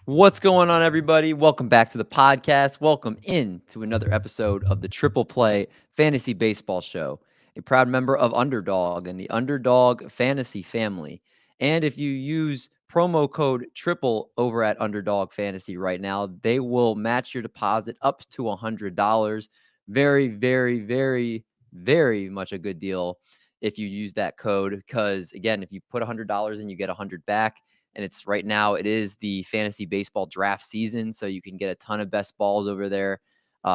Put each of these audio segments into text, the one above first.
What's going on, everybody? Welcome back to the podcast. Welcome in to another episode of the Triple Play Fantasy Baseball Show, a proud member of Underdog and the Underdog Fantasy family. And if you use promo code TRIPLE over at Underdog Fantasy right now, they will match your deposit up to $100. Very, very, very, very much a good deal if you use that code. Because again, if you put $100 in, you get 100 back. And it's right now, it is the fantasy baseball draft season. So you can get a ton of best balls over there,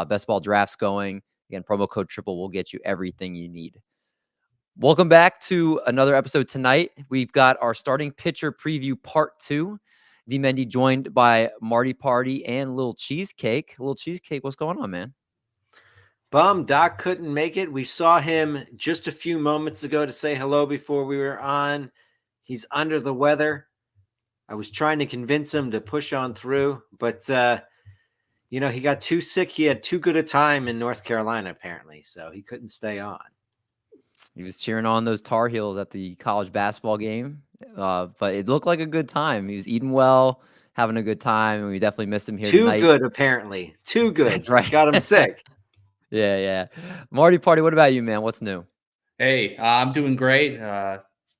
best ball drafts going. Again, promo code TRIPLE will get you everything you need. Welcome back to another episode tonight. We've got our starting pitcher preview part 2. D-Mendy joined by Marty Party and Little Cheesecake. Little Cheesecake, what's going on, man? Bum, Doc couldn't make it. We saw him just a few moments ago to say hello before we were on. He's under the weather. I was trying to convince him to push on through, but he got too sick. He had too good a time in North Carolina, apparently, so he couldn't stay on. He was cheering on those Tar Heels at the college basketball game, but it looked like a good time. He was eating well, having a good time, and we definitely missed him here tonight. Too good, apparently. Too good. That's right. Got him sick. Yeah. Marty Party, what about you, man? What's new? Hey, I'm doing great.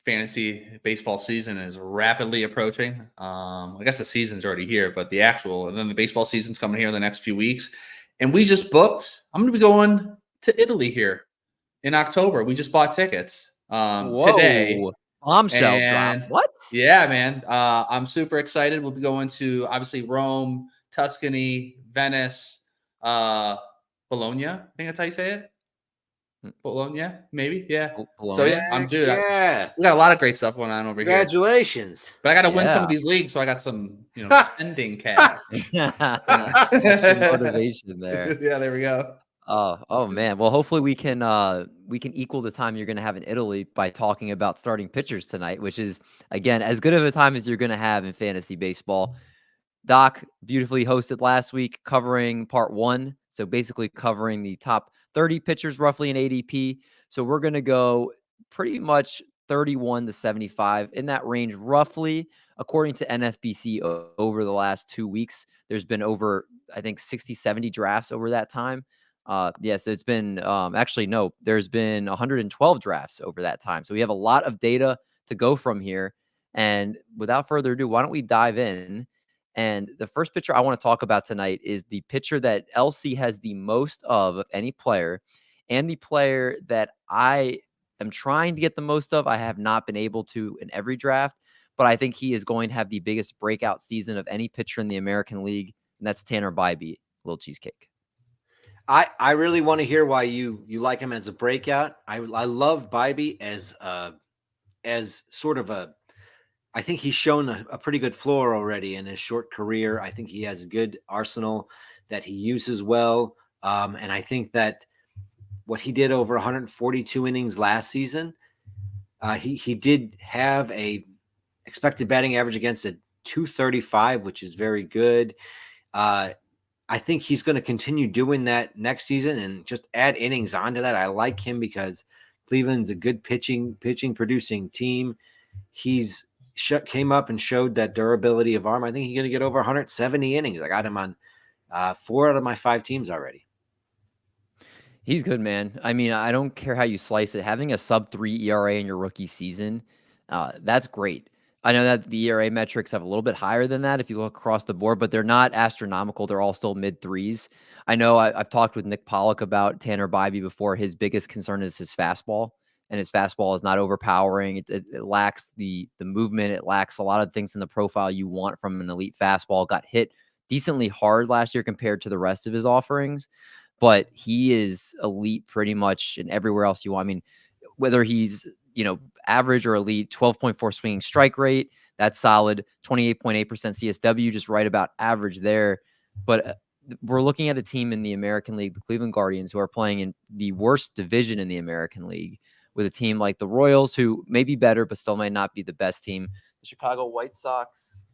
Fantasy baseball season is rapidly approaching. I guess the season's already here, but and then the baseball season's coming here in the next few weeks. And we just booked. I'm going to be going to Italy here in October. We just bought tickets today. Bombshell drop. What? Yeah, man. I'm super excited. We'll be going to obviously Rome, Tuscany, Venice, Bologna. I think that's how you say it. Bologna, maybe, yeah. Bologna. So yeah, Yeah. we got a lot of great stuff going on over here. Congratulations! But I got to win some of these leagues, so I got some, spending cash. Motivation there. Yeah, there we go. Oh man. Well, hopefully we can equal the time you're going to have in Italy by talking about starting pitchers tonight, which is again as good of a time as you're going to have in fantasy baseball. Doc beautifully hosted last week covering part 1. So basically covering the top 30 pitchers roughly in ADP. So we're going to go pretty much 31 to 75 in that range roughly. According to NFBC over the last 2 weeks, there's been over, I think, 60, 70 drafts over that time. So it's been there's been 112 drafts over that time. So we have a lot of data to go from here. And without further ado, why don't we dive in? And the first pitcher I want to talk about tonight is the pitcher that LC has the most of any player, and the player that I am trying to get the most of. I have not been able to in every draft, but I think he is going to have the biggest breakout season of any pitcher in the American League, and that's Tanner Bybee, Little Cheesecake. I really want to hear why you like him as a breakout. I love Bybee as sort of a. I think he's shown a pretty good floor already in his short career. I think he has a good arsenal that he uses well. And I think that what he did over 142 innings last season, he did have a expected batting average against a 235, which is very good. I think he's going to continue doing that next season and just add innings onto that. I like him because Cleveland's a good pitching producing team. He's came up and showed that durability of arm. I think he's going to get over 170 innings. I got him on 4 out of my 5 teams already. He's good, man. I mean, I don't care how you slice it. Having a sub-3 ERA in your rookie season, that's great. I know that the ERA metrics have a little bit higher than that if you look across the board, but they're not astronomical. They're all still mid-3s. I know I've talked with Nick Pollock about Tanner Bybee before. His biggest concern is his fastball, and his fastball is not overpowering. It lacks the movement. It lacks a lot of things in the profile you want from an elite fastball. Got hit decently hard last year compared to the rest of his offerings, but he is elite pretty much in everywhere else you want. I mean, whether he's, average or elite, 12.4 swinging strike rate, that's solid. 28.8% CSW, just right about average there. But we're looking at a team in the American League, the Cleveland Guardians, who are playing in the worst division in the American League, with a team like the Royals, who may be better, but still might not be the best team. The Chicago White Sox.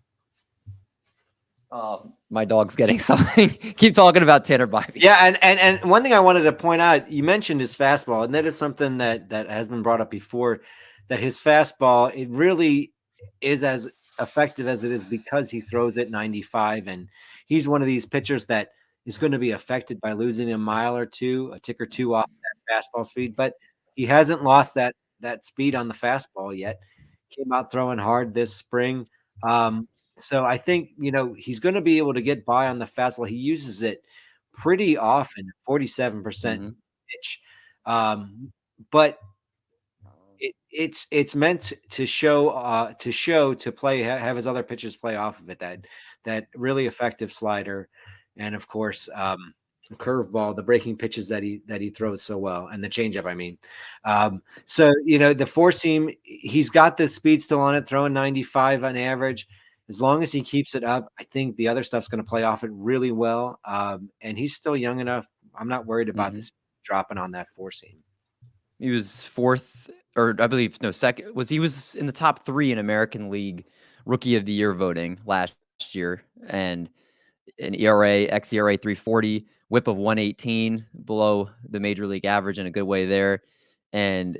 My dog's getting something. Keep talking about Tanner Bybee. Yeah, and one thing I wanted to point out, you mentioned his fastball, and that is something that has been brought up before, that his fastball, it really is as effective as it is because he throws it 95, and he's one of these pitchers that is going to be affected by losing a mile or two, a tick or two off that fastball speed, but he hasn't lost that speed on the fastball yet. Came out throwing hard this spring. So I think, he's going to be able to get by on the fastball. He uses it pretty often, 47% Mm-hmm. pitch. But it's meant to show to play have his other pitchers play off of it, that really effective slider, and of course curveball, the breaking pitches that he throws so well, and the changeup, I mean. So the four seam, he's got the speed still on it, throwing 95 on average. As long as he keeps it up, I think the other stuff's going to play off it really well. And he's still young enough. I'm not worried about this dropping on that four seam. He was fourth, or I believe second. He was in the top 3 in American League Rookie of the Year voting last year, and an ERA, xERA 340, WHIP of 118, below the major league average in a good way there. And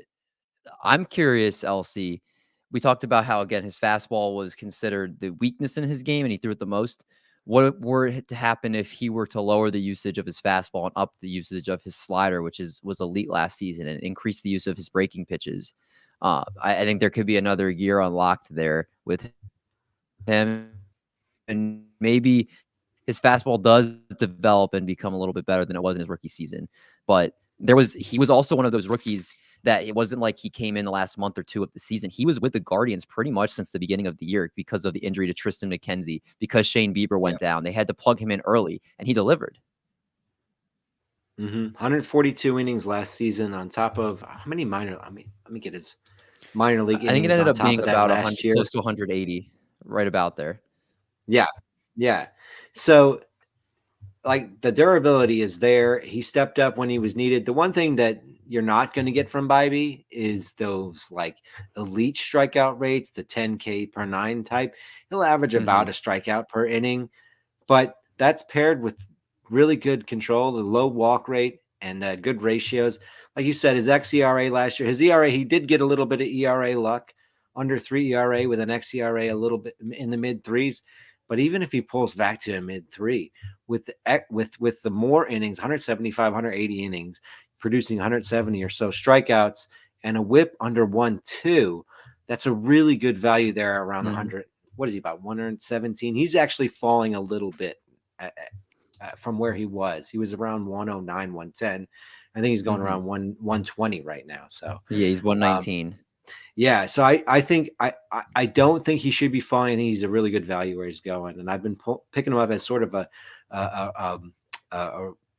I'm curious, LC. We talked about how, again, his fastball was considered the weakness in his game, and he threw it the most. What were to happen if he were to lower the usage of his fastball and up the usage of his slider, which was elite last season, and increase the use of his breaking pitches? I think there could be another year unlocked there with him, and maybe his fastball does develop and become a little bit better than it was in his rookie season. But he was also one of those rookies that it wasn't like he came in the last month or two of the season. He was with the Guardians pretty much since the beginning of the year because of the injury to Tristan McKenzie, because Shane Bieber went down. They had to plug him in early, and he delivered. 142 innings last season on top of how many minor? Let me get his minor league innings. I think it ended up being about last year, close to 180, right about there. Yeah. So, like, the durability is there. He stepped up when he was needed. The one thing that you're not going to get from Bibee is those like elite strikeout rates, the 10K per 9 type. He'll average about a strikeout per inning, but that's paired with really good control, the low walk rate, and good ratios. Like you said, his xERA last year, his ERA, he did get a little bit of ERA luck, under 3 ERA with an xERA a little bit in the mid threes. But even if he pulls back to a mid 3 with the more innings, 175, 180 innings, producing 170 or so strikeouts and a WHIP under 1.2, that's a really good value there around 100. What is he, about 117? He's actually falling a little bit from where he was. He was around 109, 110. I think he's going around 120 right now. So yeah, he's 119. Yeah, so I think I don't think he should be falling. I think he's a really good value where he's going, and I've been picking him up as sort of a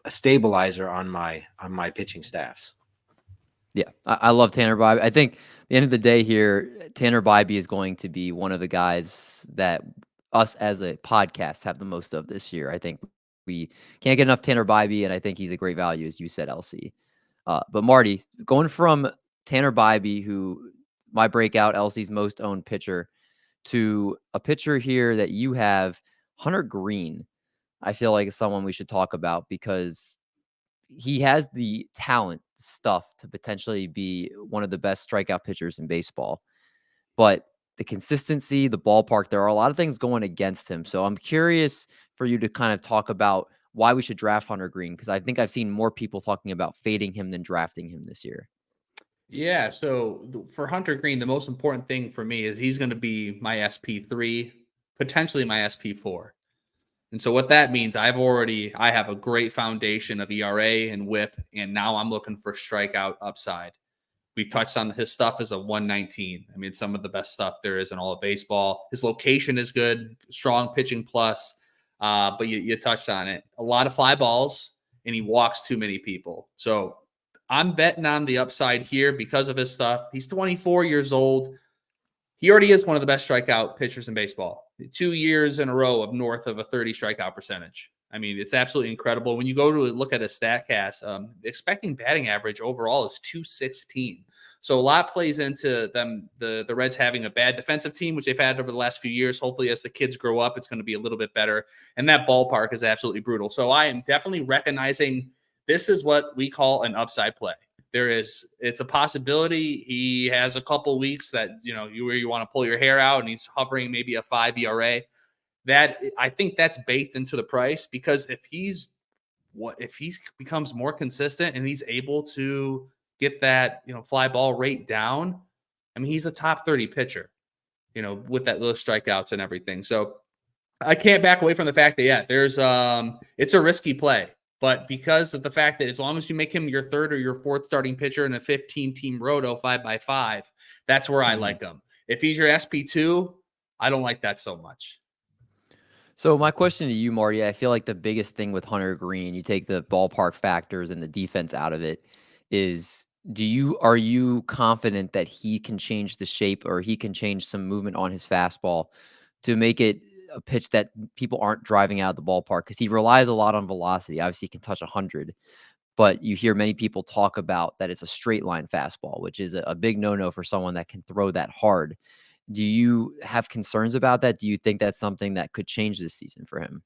stabilizer on my pitching staffs. Yeah, I love Tanner Bibee. I think at the end of the day here, Tanner Bibee is going to be one of the guys that us as a podcast have the most of this year. I think we can't get enough Tanner Bibee, and I think he's a great value, as you said, LC. But Marty, going from Tanner Bibee, who my breakout, LC's most owned pitcher, to a pitcher here that you have, Hunter Green, I feel like is someone we should talk about because he has the talent stuff to potentially be one of the best strikeout pitchers in baseball. But the consistency, the ballpark, there are a lot of things going against him. So I'm curious for you to kind of talk about why we should draft Hunter Green, because I think I've seen more people talking about fading him than drafting him this year. Yeah, so for Hunter Green, the most important thing for me is he's going to be my SP3, potentially my SP4. And so what that means, I have a great foundation of ERA and WHIP, and now I'm looking for strikeout upside. We've touched on his stuff as a 119. I mean, some of the best stuff there is in all of baseball. His location is good, strong pitching plus, but you touched on it. A lot of fly balls, and he walks too many people. So I'm betting on the upside here because of his stuff. He's 24 years old. He already is one of the best strikeout pitchers in baseball. 2 years in a row of north of a 30 strikeout percentage. I mean, it's absolutely incredible. When you go to look at a StatCast, expecting batting average overall is 216. So a lot plays into them, the Reds having a bad defensive team, which they've had over the last few years. Hopefully, as the kids grow up, it's going to be a little bit better. And that ballpark is absolutely brutal. So I am definitely recognizing this is what we call an upside play. It's a possibility. He has a couple weeks that, where you want to pull your hair out and he's hovering maybe a 5 ERA. That I think that's baked into the price, because if he becomes more consistent and he's able to get that, fly ball rate down, I mean, he's a top 30 pitcher, with those strikeouts and everything. So I can't back away from the fact that, it's a risky play, but because of the fact that as long as you make him your third or your fourth starting pitcher in a 15-team roto 5x5, that's where I like him. If he's your SP2, I don't like that so much. So my question to you, Marty, I feel like the biggest thing with Hunter Green, you take the ballpark factors and the defense out of it, is are you confident that he can change the shape, or he can change some movement on his fastball to make it a pitch that people aren't driving out of the ballpark? Because he relies a lot on velocity. Obviously, he can touch 100, but you hear many people talk about that it's a straight line fastball, which is a big no-no for someone that can throw that hard. Do you have concerns about that? Do you think that's something that could change this season for him?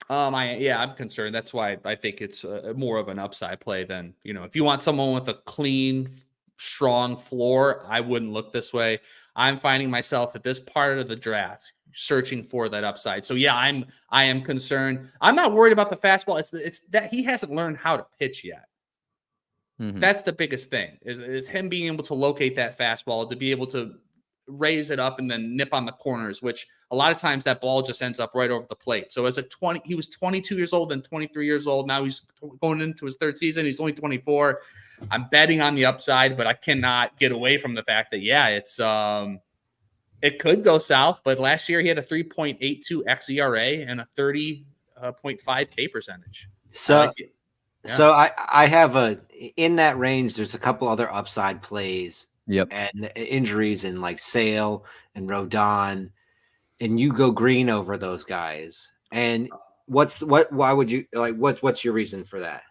I'm concerned. That's why I think it's more of an upside play than, if you want someone with a clean, strong floor, I wouldn't look this way. I'm finding myself at this part of the draft searching for that upside. So yeah, I am concerned. I'm not worried about the fastball. It's that he hasn't learned how to pitch yet. Mm-hmm. That's the biggest thing is him being able to locate that fastball, to be able to raise it up and then nip on the corners, which a lot of times that ball just ends up right over the plate. So he was 22 years old and 23 years old. Now he's going into his third season. He's only 24. I'm betting on the upside, but I cannot get away from the fact that, it could go south. But last year he had a 3.82 xERA and a 30.5 K percentage. So I have in that range, there's a couple other upside plays. Yep. And injuries in like Sale and Rodon, and you go Green over those guys. And why would you what's your reason for that?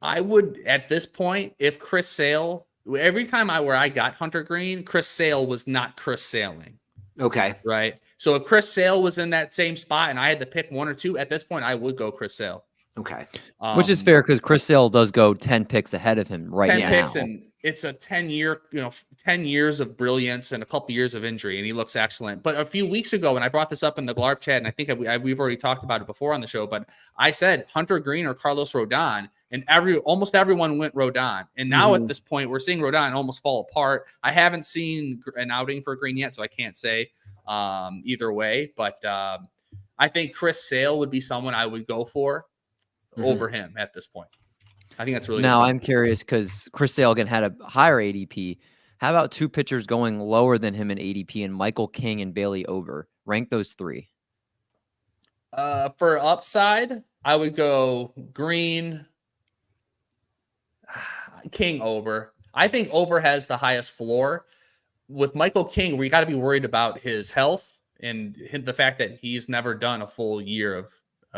I would, at this point, if Chris Sale, every time where I got Hunter Green, Chris Sale was not Chris Saling. Okay. Right. So if Chris Sale was in that same spot and I had to pick one or two, at this point, I would go Chris Sale. Okay. Which is fair, because Chris Sale does go 10 picks ahead of him right 10 now. Picks, and it's a 10 years of brilliance and a couple years of injury, and he looks excellent. But a few weeks ago, when I brought this up in the Glarv chat, and I think we've already talked about it before on the show, but I said Hunter Green or Carlos Rodon, and almost everyone went Rodon. And now at this point, we're seeing Rodon almost fall apart. I haven't seen an outing for Green yet, so I can't say either way. But I think Chris Sale would be someone I would go for over him at this point. I think that's really now good. I'm curious, because Chris Sale again had a higher ADP. How about two pitchers going lower than him in ADP, and Michael King and Bailey Ober? Rank those three. For upside, I would go Green, King, Ober. I think Ober has the highest floor. With Michael King, we got to be worried about his health and the fact that he's never done a full year of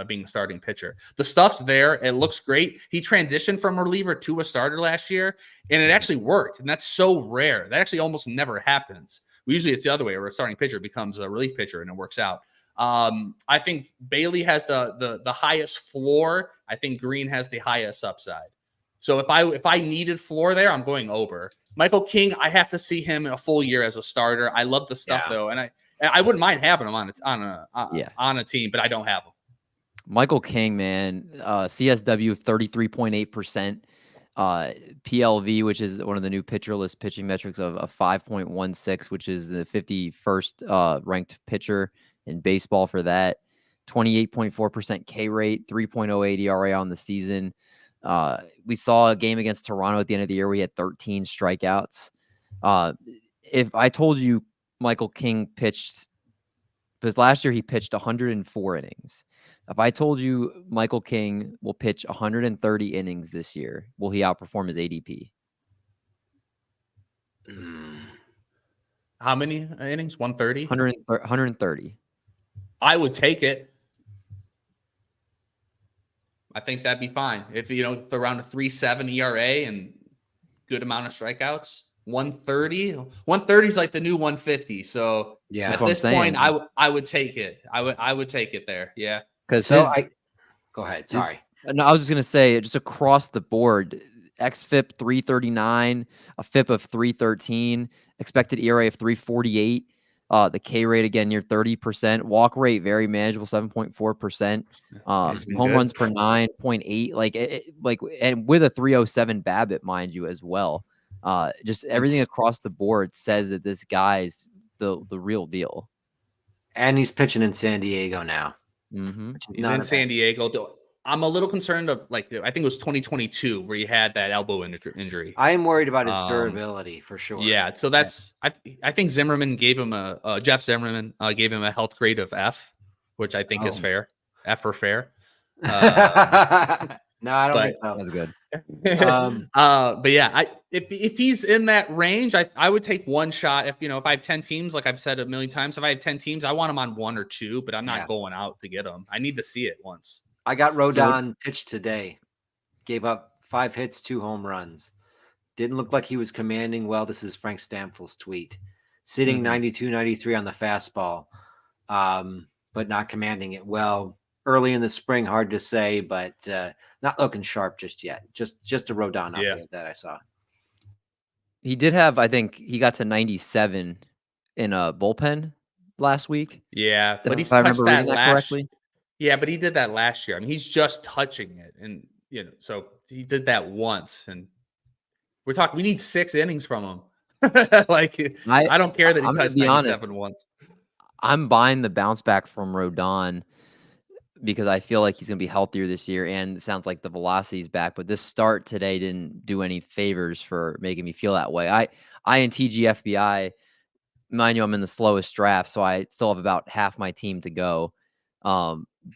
being a starting pitcher. The stuff's there. It looks great. He transitioned from reliever to a starter last year, and it actually worked. And that's so rare. That actually almost never happens. Usually it's the other way, where a starting pitcher becomes a relief pitcher and it works out. I think Bailey has the highest floor. I think Green has the highest upside. So if I needed floor there, I'm going Ober. Michael King, I have to see him in a full year as a starter. I love the stuff though, and I wouldn't mind having him on a team, but I don't have him. Michael King, man, CSW 33.8%, PLV, which is one of the new pitcher list pitching metrics, of 5.16, which is the 51st ranked pitcher in baseball for that. 28.4% K rate, 3.08 ERA on the season. We saw a game against Toronto at the end of the year. We had 13 strikeouts. If I told you Michael King pitched, because last year he pitched 104 innings. If I told you Michael King will pitch 130 innings this year, will he outperform his ADP? How many innings? 130? 130. I would take it. I think that'd be fine. If, around a 3.7 ERA and good amount of strikeouts, 130 is like the new 150. So at this point, I would take it. I would take it there. Yeah. Because go ahead. Sorry. No, I was just going to say, just across the board, xFIP 339, a FIP of 313, expected ERA of 348. The K rate again near 30%. Walk rate very manageable, 7.4%. He's been Home good. runs per 9.8. Like and with a 307 BABIP, mind you, as well. Just everything across the board says that this guy's the real deal. And he's pitching in San Diego now. Mm-hmm. He's in San Diego. I'm a little concerned of, like, I think it was 2022 where he had that elbow injury. I am worried about his durability for sure. Yeah, so that's I think Zimmerman gave him Jeff Zimmerman gave him a health grade of F, which I think is fair. F for fair. No, I don't think so. That's good. But yeah, if he's in that range, I would take one shot. If I have 10 teams, like I've said a million times, if I have 10 teams, I want him on 1 or 2, but I'm not going out to get him. I need to see it once. I got Rodon pitched today. Gave up 5 hits, 2 home runs. Didn't look like he was commanding well. This is Frank Stamfel's tweet. Sitting 92, 93 on the fastball, but not commanding it well. Early in the spring, hard to say, but not looking sharp just yet. Just a Rodon update that I saw. He did have, I think he got to 97 in a bullpen last week. Yeah, but he's I touched remember that reading that correctly. Yeah, but he did that last year. I mean, he's just touching it, and so he did that once, and we need 6 innings from him. Like, I don't care that he touched 97 once. I'm buying the bounce back from Rodon because I feel like he's going to be healthier this year, and it sounds like the velocity's back. But this start today didn't do any favors for making me feel that way. I in TGFBI, mind you, I'm in the slowest draft, so I still have about half my team to go.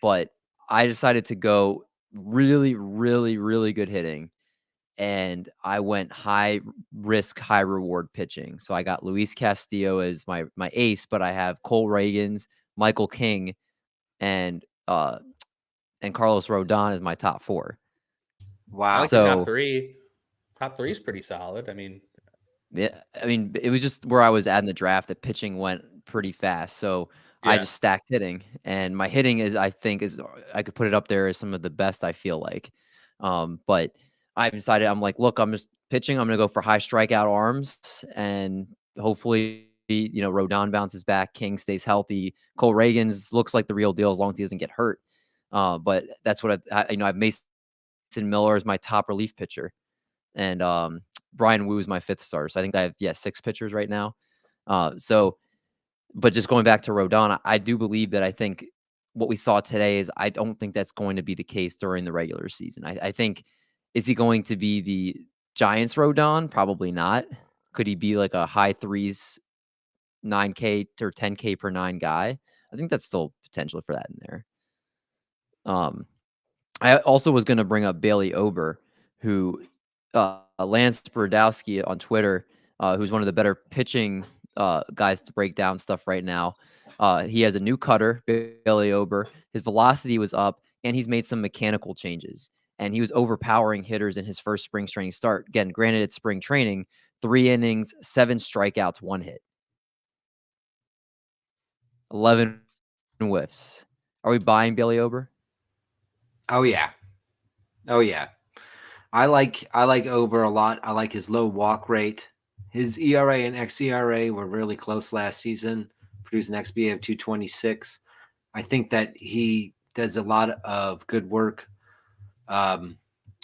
But I decided to go really, really, really good hitting. And I went high risk, high reward pitching. So I got Luis Castillo as my ace, but I have Cole Reagans, Michael King, and Carlos Rodon as my top 4. Wow. I like the top 3. Top 3 is pretty solid. I mean, yeah, it was just where I was at in the draft. The pitching went pretty fast, so I just stacked hitting, and my hitting I think I could put it up there as some of the best I feel like. But I decided, I'm like, look, I'm just pitching. I'm gonna go for high strikeout arms, and hopefully, Rodon bounces back, King stays healthy, Cole Reagans looks like the real deal as long as he doesn't get hurt. But that's what I've Mason Miller as my top relief pitcher, and Brian Wu is my 5th starter. So I think I have 6 pitchers right now. But just going back to Rodon, I do believe that I think what we saw today is I don't think that's going to be the case during the regular season. I think, is he going to be the Giants Rodon? Probably not. Could he be like a high 3s, 9K or 10K per 9 guy? I think that's still potential for that in there. I also was going to bring up Bailey Ober, who Lance Brodowski on Twitter, who's one of the better pitching guys to break down stuff right now. He has a new cutter, Bailey Ober. His velocity was up, and he's made some mechanical changes. And he was overpowering hitters in his first spring training start. Again, granted, it's spring training. 3 innings, 7 strikeouts, 1 hit. 11 whiffs. Are we buying Bailey Ober? Oh yeah. I like Ober a lot. I like his low walk rate. His ERA and xERA were really close last season, produced an XBA of 226. I think that he does a lot of good work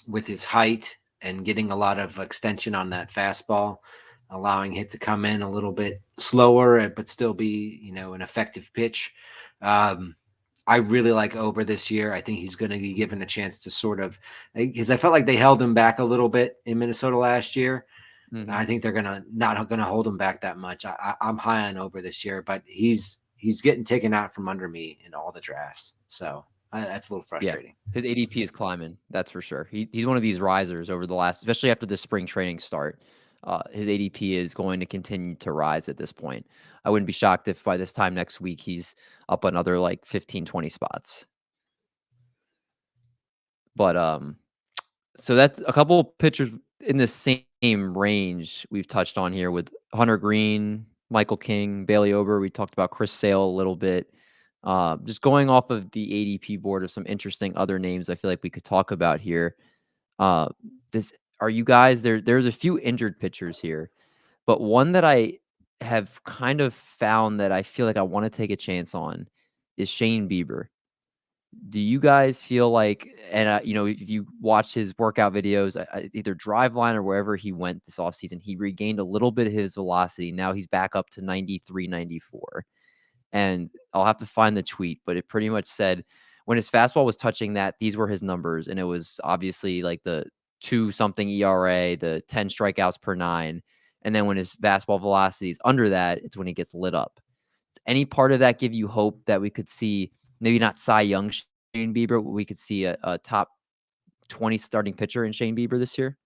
with his height and getting a lot of extension on that fastball, allowing it to come in a little bit slower, but still be, an effective pitch. I really like Ober this year. I think he's going to be given a chance to sort of, because I felt like they held him back a little bit in Minnesota last year. Mm-hmm. I think they're not going to hold him back that much. I'm high on Ober this year, but he's getting taken out from under me in all the drafts. So that's a little frustrating. Yeah, his ADP is climbing. That's for sure. He's one of these risers over the last, especially after the spring training start. His ADP is going to continue to rise at this point. I wouldn't be shocked if by this time next week he's up another like 15, 20 spots. But so that's a couple of pitchers in the same range we've touched on here with Hunter Green, Michael King, Bailey Ober. We talked about Chris Sale a little bit. Just going off of the ADP board of some interesting other names I feel like we could talk about here. are you guys there's a few injured pitchers here, but one that I have kind of found that I feel like I want to take a chance on is Shane Bieber. Do you guys feel like, and if you watch his workout videos, either Driveline or wherever he went this offseason, he regained a little bit of his velocity. Now he's back up to 93, 94. And I'll have to find the tweet, but it pretty much said when his fastball was touching that, these were his numbers. And it was obviously like the 2-something ERA, the 10 strikeouts per 9. And then when his fastball velocity is under that, it's when he gets lit up. Does any part of that give you hope that we could see maybe not Cy Young Shane Bieber, but we could see a top 20 starting pitcher in Shane Bieber this year?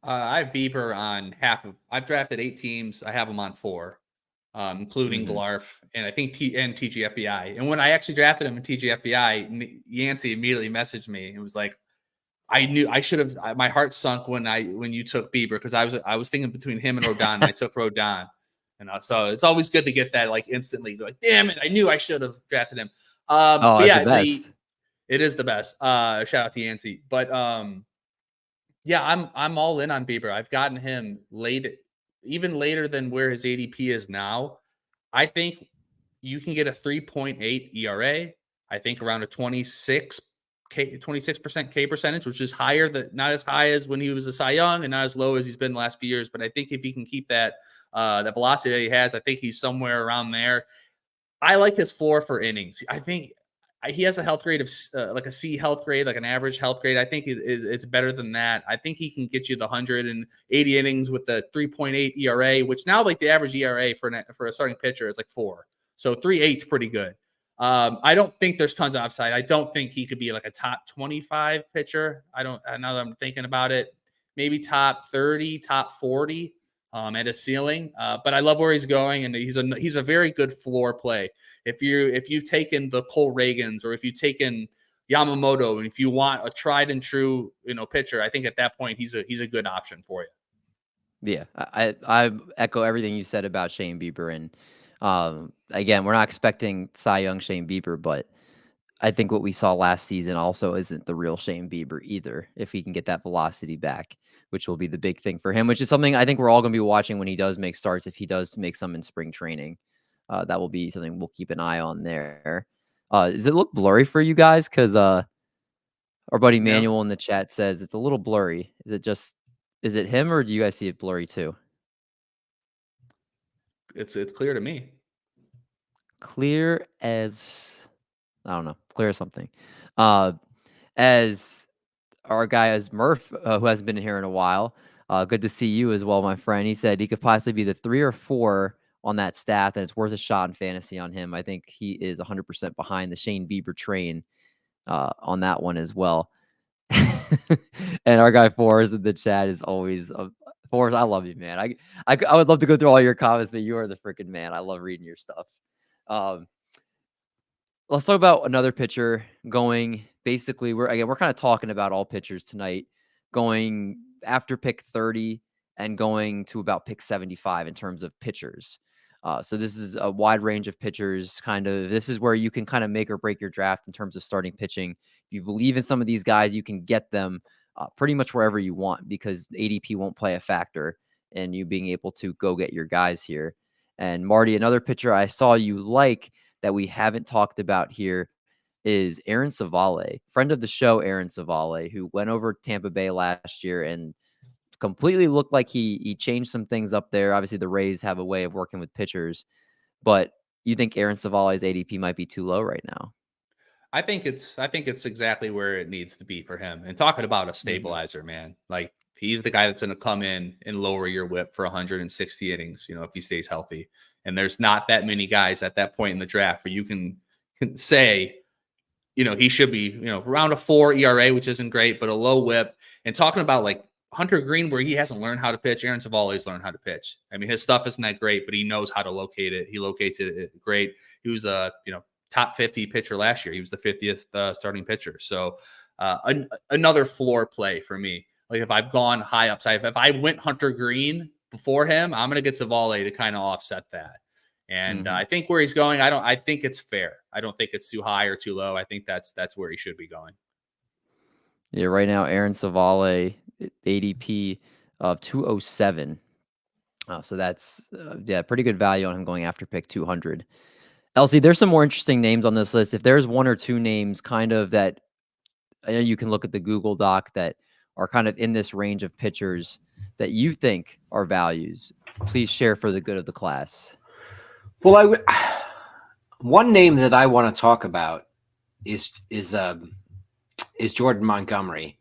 I have Bieber on I've drafted 8 teams. I have him on 4. Including Glarf, and I think TGFBI. And when I actually drafted him in TGFBI, Yancey immediately messaged me. It was like, I knew I should have. My heart sunk when you took Bieber, because I was thinking between him and Rodon, and I took Rodon. And so it's always good to get that like instantly. Like, damn it, I knew I should have drafted him. But yeah, the best. It is the best. Shout out to Yancey. But yeah, I'm all in on Bieber. I've gotten him late, even later than where his ADP is now. I think you can get a 3.8 ERA. I think around a 26% K percentage, which is higher, not as high as when he was a Cy Young and not as low as he's been the last few years. But I think if he can keep that velocity that he has, I think he's somewhere around there. I like his floor for innings. I think he has a health grade of like a C health grade, like an average health grade. I think it's better than that. I think he can get you the 180 innings with the 3.8 ERA, which now like the average ERA for a starting pitcher is like 4. So 3.8 is pretty good. I don't think there's tons of upside. I don't think he could be like a top 25 pitcher. Now that I'm thinking about it, maybe top 30, top 40 at his ceiling. But I love where he's going, and he's a very good floor play. If you've taken the Cole Reagans, or if you've taken Yamamoto, and if you want a tried and true pitcher, I think at that point he's a good option for you. Yeah, I echo everything you said about Shane Bieber, and again, we're not expecting Cy Young Shane Bieber, but I think what we saw last season also isn't the real Shane Bieber either. If he can get that velocity back, which will be the big thing for him, which is something I think we're all going to be watching when he does make starts. If he does make some in spring training, that will be something we'll keep an eye on there. Does it look blurry for you guys? Because our buddy Manuel in the chat says it's a little blurry. Is it him, or do you guys see it blurry too? It's clear to me. Clear as, I don't know, clear as something. As our guy as Murph, who hasn't been here in a while, good to see you as well, my friend. He said he could possibly be the 3 or 4 on that staff, and it's worth a shot in fantasy on him. I think he is 100% behind the Shane Bieber train on that one as well. And our guy Forrest in the chat is always Forrest. I love you, man. I would love to go through all your comments, but you are the freaking man. I love reading your stuff. Let's talk about another pitcher going. Basically, we're kind of talking about all pitchers tonight, going after pick 30 and going to about pick 75 in terms of pitchers. So this is a wide range of pitchers. This is where you can kind of make or break your draft in terms of starting pitching. If you believe in some of these guys, you can get them pretty much wherever you want, because ADP won't play a factor in you being able to go get your guys here. And Marty, another pitcher I saw you like that we haven't talked about here is Aaron Savale, friend of the show, Aaron Savale, who went over Tampa Bay last year and completely looked like he changed some things up there. Obviously, the Rays have a way of working with pitchers, but you think Aaron Savale's ADP might be too low right now? I think it's exactly where it needs to be for him. And talking about a stabilizer, man, like he's the guy that's going to come in and lower your whip for 160 innings, if he stays healthy. And there's not that many guys at that point in the draft where you can say, he should be, around a 4 ERA, which isn't great, but a low whip. And talking about like Hunter Green, where he hasn't learned how to pitch, Aaron Savale's learned how to pitch. I mean, his stuff isn't that great, but he knows how to locate it. He locates it great. He was a, top 50 pitcher last year. He was the 50th starting pitcher. So another floor play for me. Like if I've gone high upside, if I went Hunter Green before him, I'm going to get Savale to kind of offset that. And I think where he's going, I think it's fair. I don't think it's too high or too low. I think that's where he should be going. Yeah, right now, Aaron Savale ADP of 207. So that's pretty good value on him going after pick 200. Elsie, there's some more interesting names on this list. If there's one or two names kind of that I know you can look at the Google Doc that are kind of in this range of pitchers that you think are values, please share for the good of the class. Well, one name that I want to talk about is Jordan Montgomery.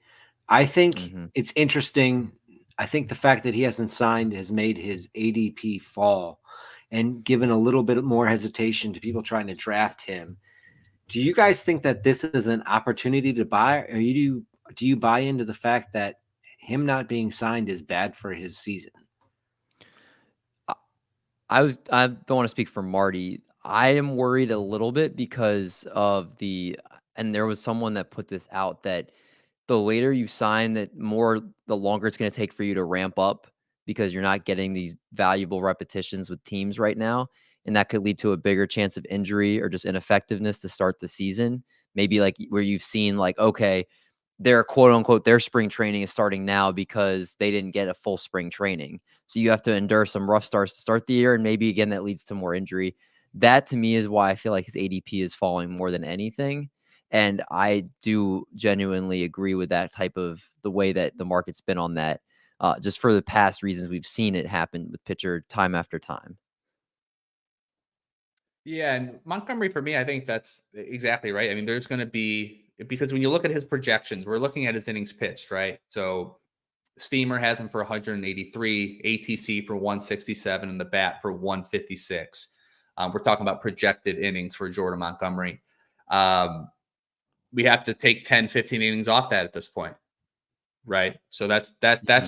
I think it's interesting. I think the fact that he hasn't signed has made his ADP fall and given a little bit more hesitation to people trying to draft him. Do you guys think that this is an opportunity to buy, or do you buy into the fact that him not being signed is bad for his season? I don't want to speak for Marty. I am worried a little bit because of and there was someone that put this out that the later you sign, the longer it's going to take for you to ramp up because you're not getting these valuable repetitions with teams right now. And that could lead to a bigger chance of injury or just ineffectiveness to start the season. Maybe like where you've seen like, okay, their quote unquote, their spring training is starting now because they didn't get a full spring training. So you have to endure some rough starts to start the year. And maybe again, that leads to more injury. That to me is why I feel like his ADP is falling more than anything. And I do genuinely agree with that type of the way that the market's been on that, just for the past reasons we've seen it happen with pitcher time after time. Yeah, and Montgomery for me, I think that's exactly right. I mean, there's going to be because when you look at his projections, we're looking at his innings pitched, right? So Steamer has him for 183, ATC for 167, and the bat for 156. We're talking about projected innings for Jordan Montgomery. We have to take 10, 15 innings off that at this point. Right. So that's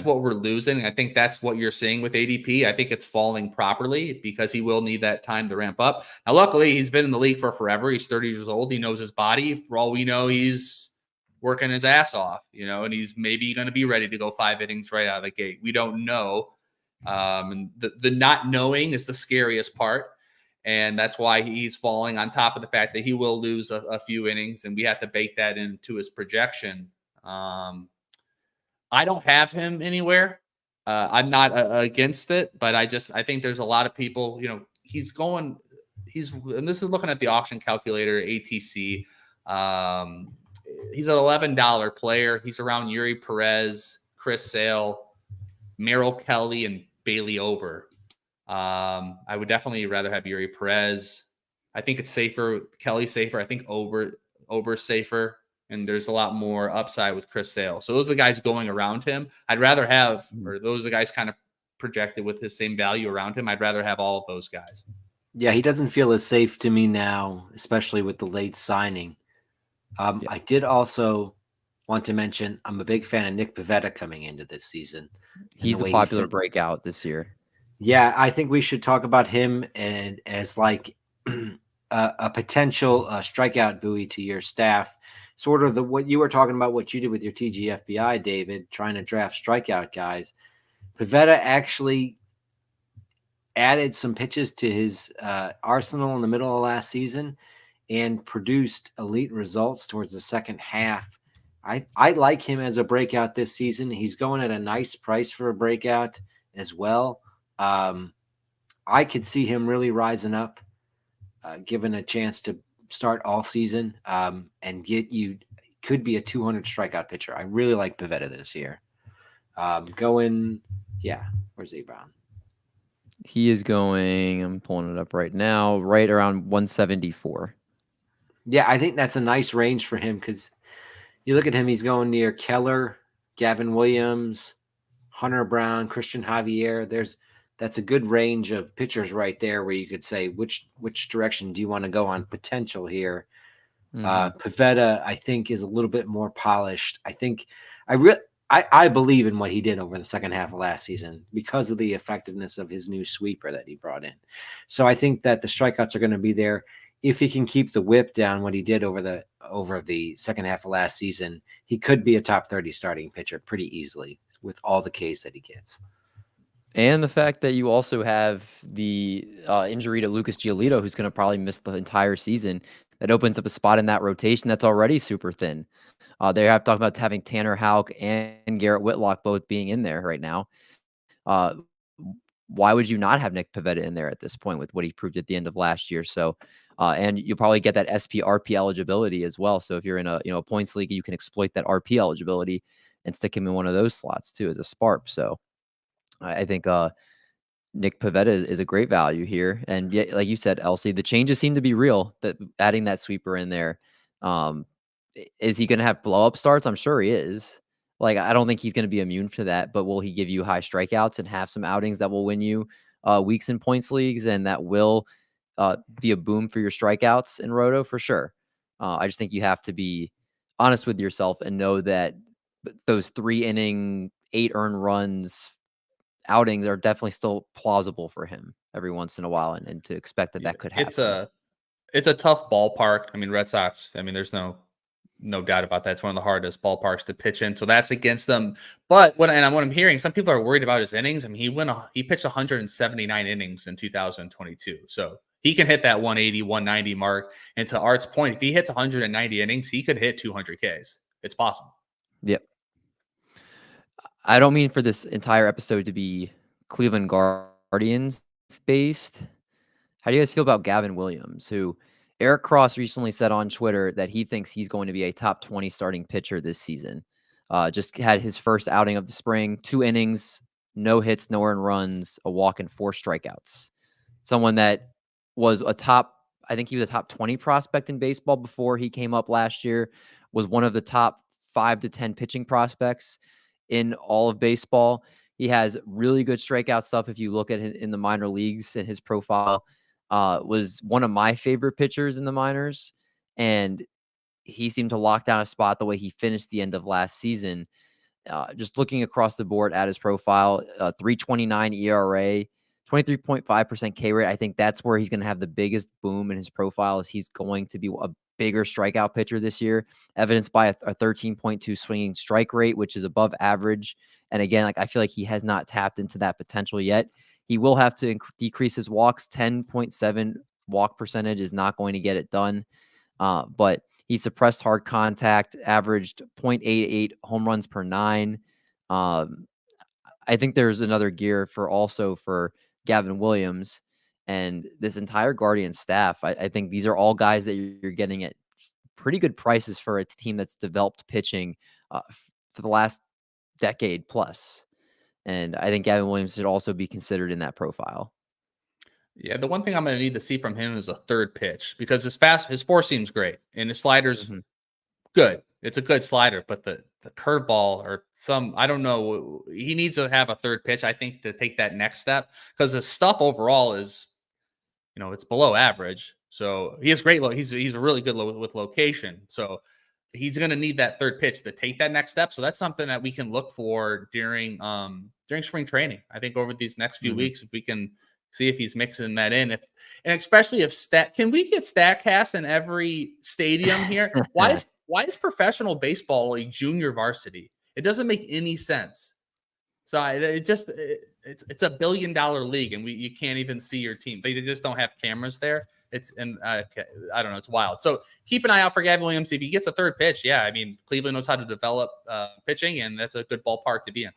what we're losing. I think that's what you're seeing with ADP. I think it's falling properly because he will need that time to ramp up. Now, luckily, he's been in the league for forever. He's 30 years old. He knows his body. For all we know, he's working his ass off, and he's maybe going to be ready to go 5 innings right out of the gate. We don't know. And the not knowing is the scariest part. And that's why he's falling on top of the fact that he will lose a few innings, and we have to bake that into his projection. I don't have him anywhere. I'm not against it, but I think there's a lot of people, and this is looking at the auction calculator, ATC. He's an $11 player. He's around Yuri Perez, Chris Sale, Merrill Kelly, and Bailey Ober. I would definitely rather have Yuri Perez. I think it's safer. Kelly's safer. I think Ober's safer. And there's a lot more upside with Chris Sale. So those are the guys going around him. I'd rather have, or those are the guys kind of projected with his same value around him. I'd rather have all of those guys. Yeah, he doesn't feel as safe to me now, especially with the late signing. I did also want to mention I'm a big fan of Nick Pivetta coming into this season. He's a popular breakout this year. Yeah, I think we should talk about him and as like a potential strikeout buoy to your staff. Sort of what you were talking about, what you did with your TGFBI, David, trying to draft strikeout guys. Pivetta actually added some pitches to his arsenal in the middle of last season and produced elite results towards the second half. I like him as a breakout this season. He's going at a nice price for a breakout as well. I could see him really rising up, given a chance to start all season and could be a 200 strikeout pitcher. I really like Pivetta this year. Where's A-Brown? He is going, I'm pulling it up right now, right around 174. Yeah, I think that's a nice range for him because you look at him, he's going near Keller, Gavin Williams, Hunter Brown, Christian Javier. That's a good range of pitchers right there where you could say which direction do you want to go on potential here. Pivetta, I think, is a little bit more polished. I think I believe in what he did over the second half of last season because of the effectiveness of his new sweeper that he brought in. So I think that the strikeouts are going to be there. If he can keep the whip down, what he did over the second half of last season, he could be a top 30 starting pitcher pretty easily with all the Ks that he gets. And the fact that you also have the injury to Lucas Giolito, who's going to probably miss the entire season. That opens up a spot in that rotation that's already super thin. They have talked about having Tanner Houck and Garrett Whitlock both being in there right now. Uh, why would you not have Nick Pivetta in there at this point with what he proved at the end of last year? So, and you'll probably get that SP-RP eligibility as well. So if you're in a points league, you can exploit that RP eligibility and stick him in one of those slots too as a sparp. So I think Nick Pivetta is a great value here. And yet, like you said, Elsie, the changes seem to be real. That adding that sweeper in there, is he going to have blow up starts? I'm sure he is. Like, I don't think he's going to be immune to that, but will he give you high strikeouts and have some outings that will win you weeks in points leagues and that will be a boom for your strikeouts in Roto for sure. I just think you have to be honest with yourself and know that those 3 inning, 8 earned runs outings are definitely still plausible for him every once in a while, and to expect that Yeah, that could happen. it's a tough ballpark. I mean, Red Sox. I mean, there's no doubt about that. It's one of the hardest ballparks to pitch in, so that's against them. But what I'm hearing, some people are worried about his innings. I mean, he pitched 179 innings in 2022, so he can hit that 180, 190 mark. And to Art's point, if he hits 190 innings, he could hit 200 Ks. It's possible. Yep. I don't mean for this entire episode to be Cleveland Guardians based. How do you guys feel about Gavin Williams, who Eric Cross recently said on Twitter that he thinks he's going to be a top 20 starting pitcher this season? Just had his first outing of the spring, 2 innings, no hits, no earned runs, a walk, and 4 strikeouts. Someone that was I think he was a top 20 prospect in baseball before he came up last year, was one of the top 5 to 10 pitching prospects in all of baseball. He has really good strikeout stuff. If you look at him in the minor leagues and his profile, was one of my favorite pitchers in the minors. And he seemed to lock down a spot the way he finished the end of last season. Just looking across the board at his profile, 3.29 ERA, 23.5% K rate. I think that's where he's going to have the biggest boom in his profile, is he's going to be a bigger strikeout pitcher this year, evidenced by a 13.2 swinging strike rate, which is above average. And again, like, I feel like he has not tapped into that potential yet. He will have to decrease his walks. 10.7 walk percentage is not going to get it done. But he suppressed hard contact, averaged 0.88 home runs per 9. I think there's another gear for Gavin Williams and this entire Guardian staff. I think these are all guys that you're getting at pretty good prices for a team that's developed pitching for the last decade plus. And I think Gavin Williams should also be considered in that profile. Yeah, the one thing I'm going to need to see from him is a third pitch, because his four seems great and his slider's good. It's a good slider, but the curveball or I don't know. He needs to have a third pitch, I think, to take that next step, because his stuff overall is, it's below average. So he has great. He's really good with location. So he's going to need that third pitch to take that next step. So that's something that we can look for during spring training. I think over these next few weeks, if we can see if he's mixing that in, and especially if can we get StatCast in every stadium here? Why is professional baseball a junior varsity? It doesn't make any sense. So it's $1 billion league, and you can't even see your team. They just don't have cameras there. I don't know. It's wild. So keep an eye out for Gavin Williams. If he gets a third pitch, yeah, I mean, Cleveland knows how to develop pitching, and that's a good ballpark to be in.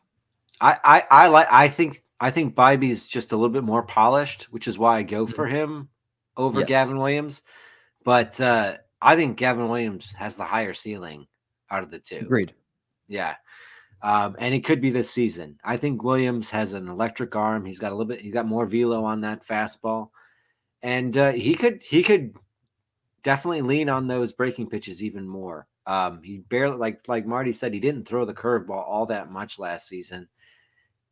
I think Bybee's just a little bit more polished, which is why I go for him over Gavin Williams. But I think Gavin Williams has the higher ceiling out of the two. Agreed. Yeah. And it could be this season. I think Williams has an electric arm. He's got more velo on that fastball. And he could definitely lean on those breaking pitches even more. He barely, like Marty said, he didn't throw the curveball all that much last season,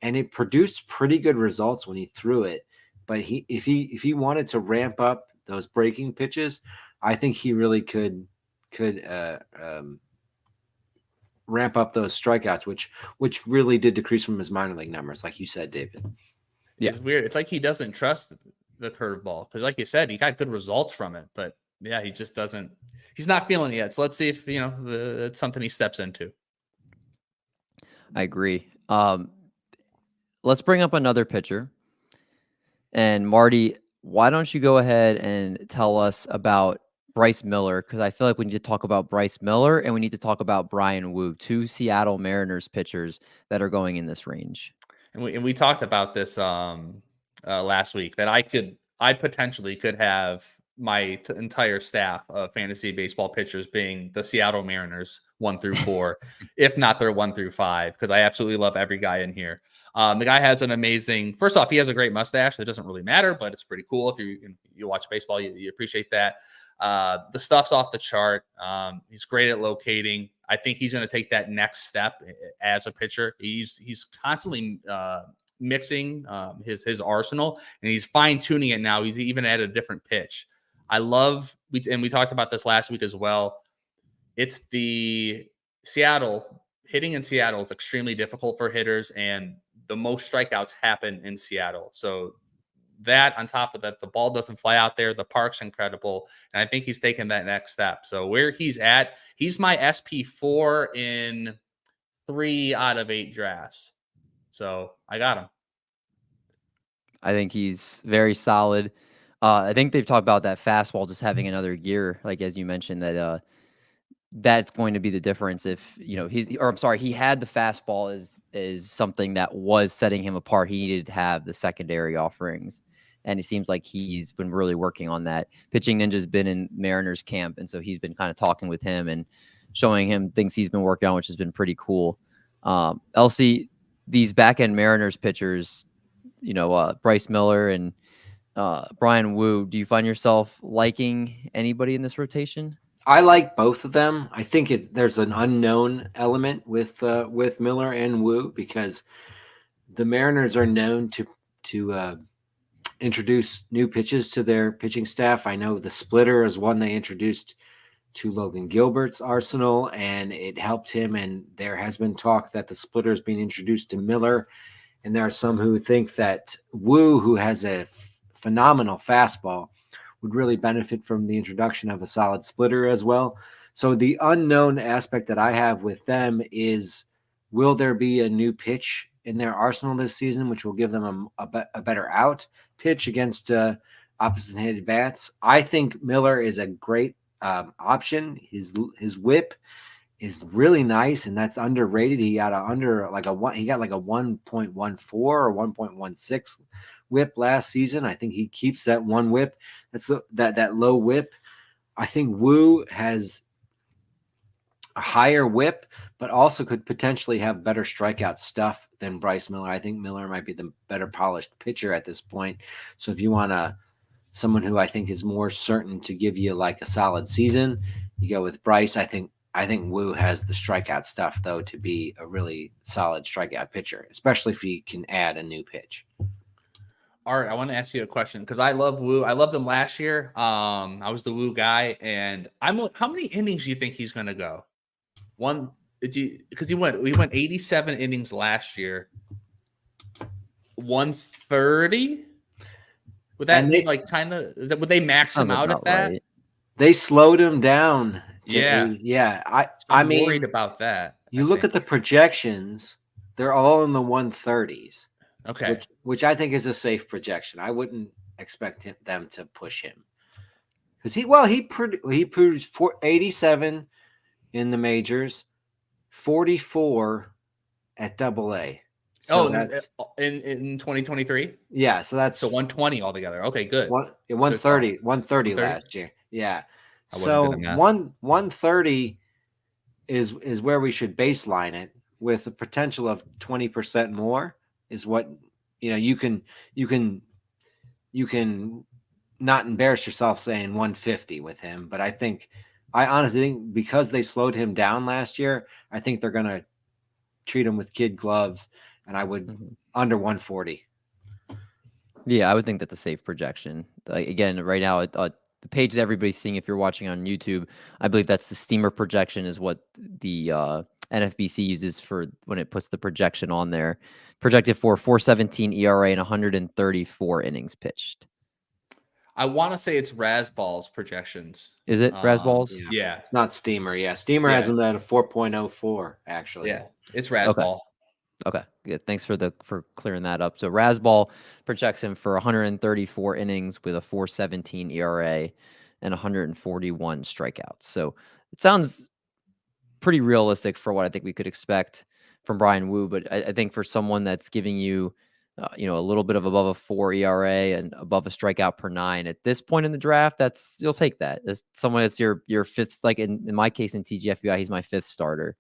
and it produced pretty good results when he threw it. But if he wanted to ramp up those breaking pitches, I think he really could ramp up those strikeouts, which really did decrease from his minor league numbers, like you said, David. Yeah. It's weird. It's like he doesn't trust the curveball, because, like you said, he got good results from it, but yeah, he just doesn't. He's not feeling it yet. So let's see if it's something he steps into. I agree. Let's bring up another pitcher. And Marty, why don't you go ahead and tell us about Bryce Miller, because I feel like we need to talk about Bryce Miller and we need to talk about Brian Wu, two Seattle Mariners pitchers that are going in this range. And we talked about this last week that I potentially could have my entire staff of fantasy baseball pitchers being the Seattle Mariners 1 through 4, if not their 1 through 5, because I absolutely love every guy in here. The guy has an amazing. First off, he has a great mustache. That doesn't really matter, but it's pretty cool if you watch baseball. You appreciate that. The stuff's off the chart. He's great at locating. I think he's going to take that next step as a pitcher. He's constantly mixing his arsenal, and he's fine tuning it now. He's even at a different pitch. I love, and we talked about this last week as well. It's the Seattle hitting in Seattle is extremely difficult for hitters, and the most strikeouts happen in Seattle. So that on top of that, the ball doesn't fly out there. The park's incredible. And I think he's taken that next step. So where he's at, he's my SP4 in 3 out of 8 drafts. So I got him. I think he's very solid. I think they've talked about that fastball just having another gear, like as you mentioned, that that's going to be the difference if, he had the fastball is something that was setting him apart. He needed to have the secondary offerings. And it seems like he's been really working on that. Pitching Ninja's been in Mariners camp, and so he's been kind of talking with him and showing him things he's been working on, which has been pretty cool. Elsie, these back-end Mariners pitchers, Bryce Miller and Brian Wu, do you find yourself liking anybody in this rotation? I like both of them. I think there's an unknown element with Miller and Wu because the Mariners are known to introduce new pitches to their pitching staff. I know the splitter is one they introduced to Logan Gilbert's arsenal, and it helped him. And there has been talk that the splitter is being introduced to Miller. And there are some who think that Wu, who has a phenomenal fastball, would really benefit from the introduction of a solid splitter as well. So the unknown aspect that I have with them is, will there be a new pitch in their arsenal this season, which will give them a better out pitch against opposite-handed bats? I think Miller is a great option. His whip is really nice, and that's underrated. He got like a 1.14 or 1.16 whip last season. I think he keeps that one whip. That's that low whip. I think Wu has a higher whip, but also could potentially have better strikeout stuff than Bryce Miller. I think Miller might be the better polished pitcher at this point. So if you want someone who I think is more certain to give you like a solid season, you go with Bryce. I think Wu has the strikeout stuff, though, to be a really solid strikeout pitcher, especially if he can add a new pitch. Art, I want to ask you a question because I love Wu. I loved him last year. I was the Wu guy, and how many innings do you think he's going to go? Because he went 87 innings last year. 130? Would that be would they max him out at that? Right. They slowed him down. Yeah. I'm worried about that. You look at the projections, they're all in the 130s. Okay. Which I think is a safe projection. I wouldn't expect them to push him. Because he produced 87 in the majors, 44 at AA. So that's in 2023? Yeah, so that's 120 altogether. Okay, good. 130 last year. Yeah. So 130 is where we should baseline it, with a potential of 20% more is what you can not embarrass yourself saying 150 with him. But I honestly think because they slowed him down last year, I think they're going to treat him with kid gloves, and I would under 140. Yeah, I would think that's a safe projection. Again, right now, the page that everybody's seeing, if you're watching on YouTube, I believe that's the Steamer projection is what the NFBC uses for when it puts the projection on there. Projected for 4.17 ERA and 134 innings pitched. I want to say it's Razzball's projections. Is it Razzball's? Yeah. It's not Steamer. Yeah, Steamer has him at a 4.04, actually. Yeah, it's Razzball. Okay, good. Thanks for clearing that up. So Razzball projects him for 134 innings with a 4.17 ERA and 141 strikeouts. So it sounds pretty realistic for what I think we could expect from Brian Wu. But I think for someone that's giving you, a little bit of above a 4 ERA and above a strikeout per 9 at this point in the draft, you'll take that. As someone that's your fifth, like in my case in TGFBI, he's my fifth starter.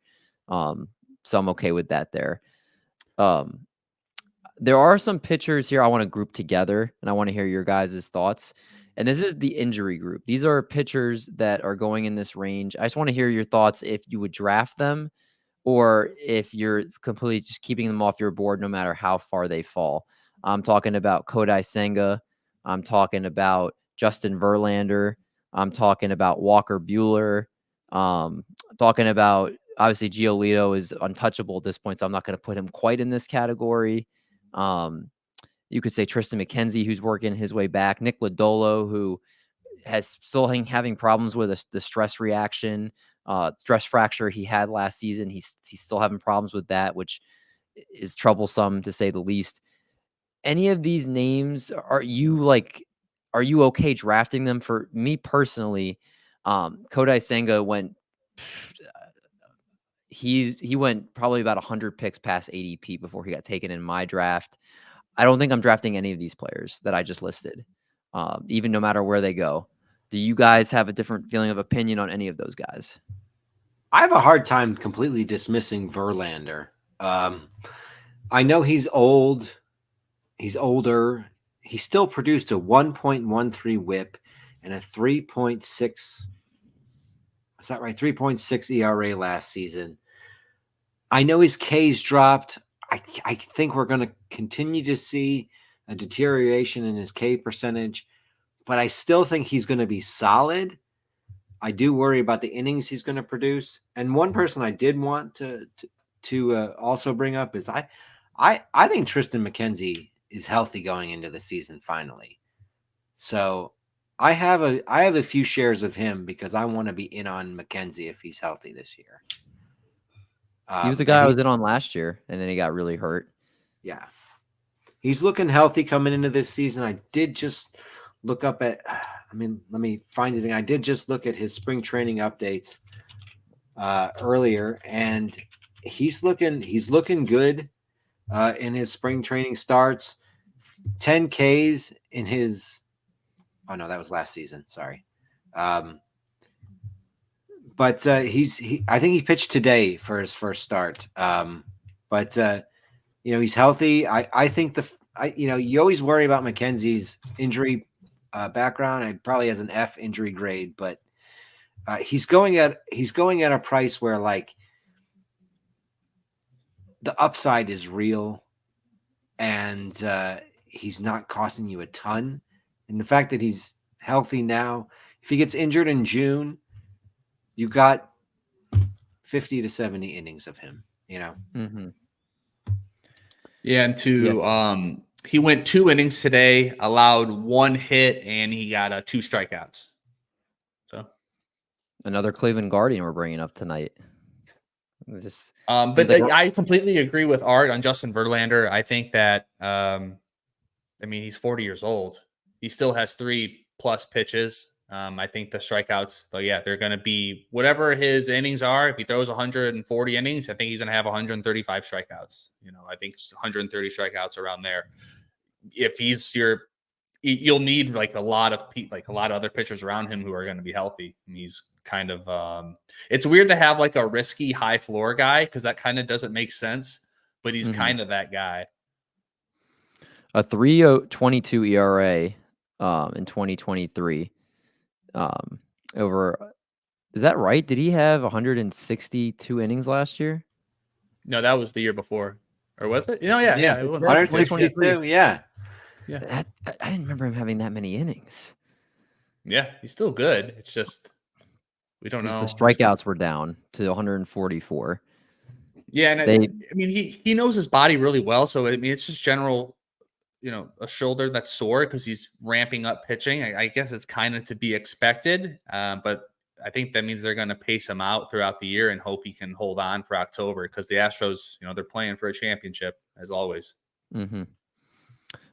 So I'm okay with that there. There are some pitchers here I want to group together, and I want to hear your guys' thoughts. And this is the injury group. These are pitchers that are going in this range. I just want to hear your thoughts if you would draft them or if you're completely just keeping them off your board no matter how far they fall. I'm talking about Kodai Senga. I'm talking about Justin Verlander. I'm talking about Walker Buehler. Talking about, obviously, Giolito is untouchable at this point, so I'm not going to put him quite in this category. You could say Tristan McKenzie, who's working his way back. Nick Lodolo, who has still having problems with the stress reaction, stress fracture he had last season. He's still having problems with that, which is troublesome to say the least. Any of these names, are you okay drafting them? For me personally, Kodai Senga went he went probably about 100 picks past ADP before he got taken in my draft. I don't think I'm drafting any of these players that I just listed, even no matter where they go. Do you guys have a different feeling of opinion on any of those guys? I have a hard time completely dismissing Verlander. I know he's old. He's older. He still produced a 1.13 whip and a 3.6. Is that right? 3.6 ERA last season. I know his K's dropped. I think we're going to continue to see a deterioration in his K percentage, but I still think he's going to be solid. I do worry about the innings he's going to produce. And one person I did want to also bring up is I think Tristan McKenzie is healthy going into the season finally. So I have a few shares of him because I want to be in on McKenzie if he's healthy this year. He was the guy I was in on last year, and then he got really hurt. Yeah. He's looking healthy coming into this season. I did just look up at, let me find it. I did just look at his spring training updates earlier, and he's looking good in his spring training starts. 10 Ks in his, oh no, that was last season. Sorry. But I think he pitched today for his first start. But he's healthy. I think you always worry about McKenzie's injury background. He probably has an F injury grade, but he's going at a price where like the upside is real, and he's not costing you a ton. And the fact that he's healthy now, if he gets injured in June, you got 50 to 70 innings of him, Mm-hmm. Yeah, and he went 2 innings today, allowed 1 hit, and he got 2 strikeouts. So another Cleveland Guardian we're bringing up tonight. I completely agree with Art on Justin Verlander. I think that he's 40 years old. He still has 3+ pitches. I think the strikeouts, they're going to be whatever his innings are. If he throws 140 innings, I think he's going to have 135 strikeouts. I think 130 strikeouts around there. If you'll need like a lot of other pitchers around him who are going to be healthy. And he's kind of, it's weird to have like a risky high floor guy because that kind of doesn't make sense, but he's kind of that guy. A 3.22 ERA in 2023. Is that right? Did he have 162 innings last year? No, that was the year before. Or was it? Yeah. It was 162. Yeah. I didn't remember him having that many innings. Yeah, he's still good. It's just we don't know. The strikeouts were down to 144. Yeah, and he knows his body really well. So it's just general, a shoulder that's sore because he's ramping up pitching. I guess it's kind of to be expected. But I think that means they're going to pace him out throughout the year and hope he can hold on for October because the Astros, they're playing for a championship as always. Mm-hmm.